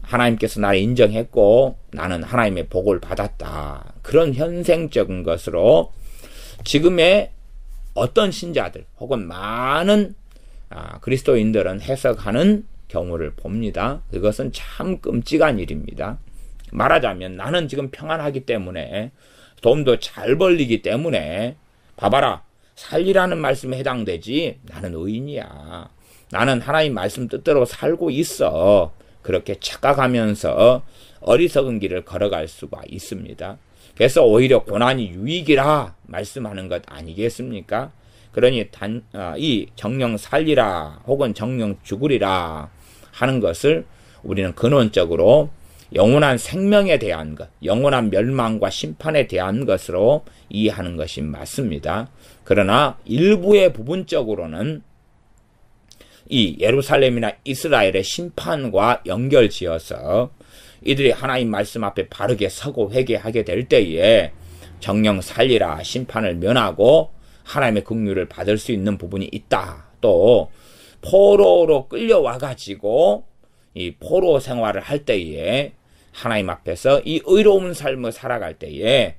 하나님께서 나를 인정했고 나는 하나님의 복을 받았다. 그런 현생적인 것으로 지금의 어떤 신자들 혹은 많은 그리스도인들은 해석하는 경우를 봅니다. 그것은 참 끔찍한 일입니다. 말하자면 나는 지금 평안하기 때문에 돈도 잘 벌리기 때문에 봐봐라, 살리라는 말씀에 해당되지. 나는 의인이야. 나는 하나님 말씀 뜻대로 살고 있어. 그렇게 착각하면서 어리석은 길을 걸어갈 수가 있습니다. 그래서 오히려 고난이 유익이라 말씀하는 것 아니겠습니까? 그러니 이 정령 살리라 혹은 정령 죽으리라 하는 것을 우리는 근원적으로 영원한 생명에 대한 것, 영원한 멸망과 심판에 대한 것으로 이해하는 것이 맞습니다. 그러나 일부의 부분적으로는 이 예루살렘이나 이스라엘의 심판과 연결지어서 이들이 하나님 말씀 앞에 바르게 서고 회개하게 될 때에 정령 살리라 심판을 면하고 하나님의 긍휼을 받을 수 있는 부분이 있다. 또 포로로 끌려와가지고 이 포로 생활을 할 때에 하나님 앞에서 이 의로운 삶을 살아갈 때에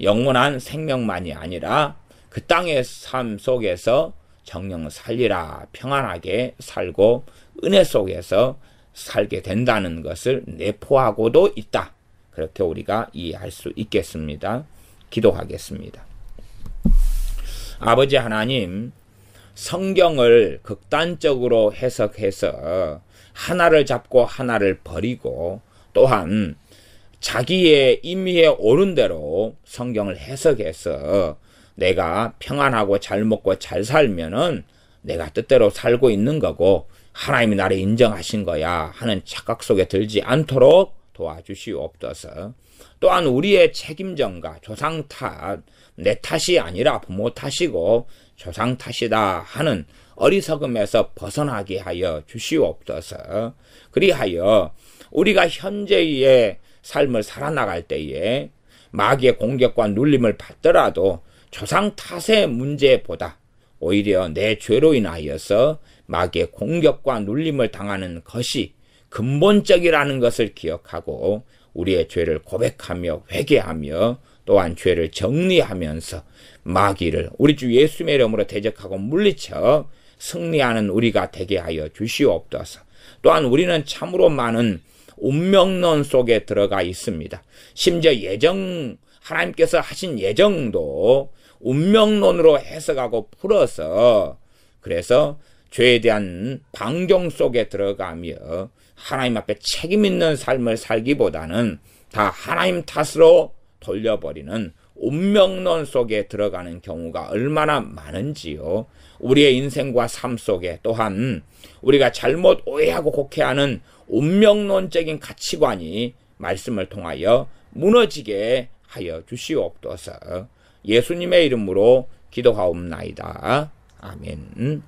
영원한 생명만이 아니라 그 땅의 삶 속에서 정령 살리라 평안하게 살고 은혜 속에서 살게 된다는 것을 내포하고도 있다. 그렇게 우리가 이해할 수 있겠습니다. 기도하겠습니다. 아버지 하나님, 성경을 극단적으로 해석해서 하나를 잡고 하나를 버리고 또한 자기의 임의에 옳은 대로 성경을 해석해서 내가 평안하고 잘 먹고 잘 살면은 내가 뜻대로 살고 있는 거고 하나님이 나를 인정하신 거야 하는 착각 속에 들지 않도록 도와주시옵소서. 또한 우리의 책임전가, 조상 탓, 내 탓이 아니라 부모 탓이고 조상 탓이다 하는 어리석음에서 벗어나게 하여 주시옵소서. 그리하여 우리가 현재의 삶을 살아나갈 때에 마귀의 공격과 눌림을 받더라도 조상 탓의 문제보다 오히려 내 죄로 인하여서 마귀의 공격과 눌림을 당하는 것이 근본적이라는 것을 기억하고 우리의 죄를 고백하며 회개하며 또한 죄를 정리하면서 마귀를 우리 주 예수님의 이름으로 대적하고 물리쳐 승리하는 우리가 되게 하여 주시옵소서. 또한 우리는 참으로 많은 운명론 속에 들어가 있습니다. 심지어 하나님께서 하신 예정도 운명론으로 해석하고 풀어서 그래서 죄에 대한 방종 속에 들어가며 하나님 앞에 책임 있는 삶을 살기보다는 다 하나님 탓으로 돌려버리는 운명론 속에 들어가는 경우가 얼마나 많은지요. 우리의 인생과 삶 속에 또한 우리가 잘못 오해하고 곡해하는 운명론적인 가치관이 말씀을 통하여 무너지게 하여 주시옵소서. 예수님의 이름으로 기도하옵나이다. 아멘.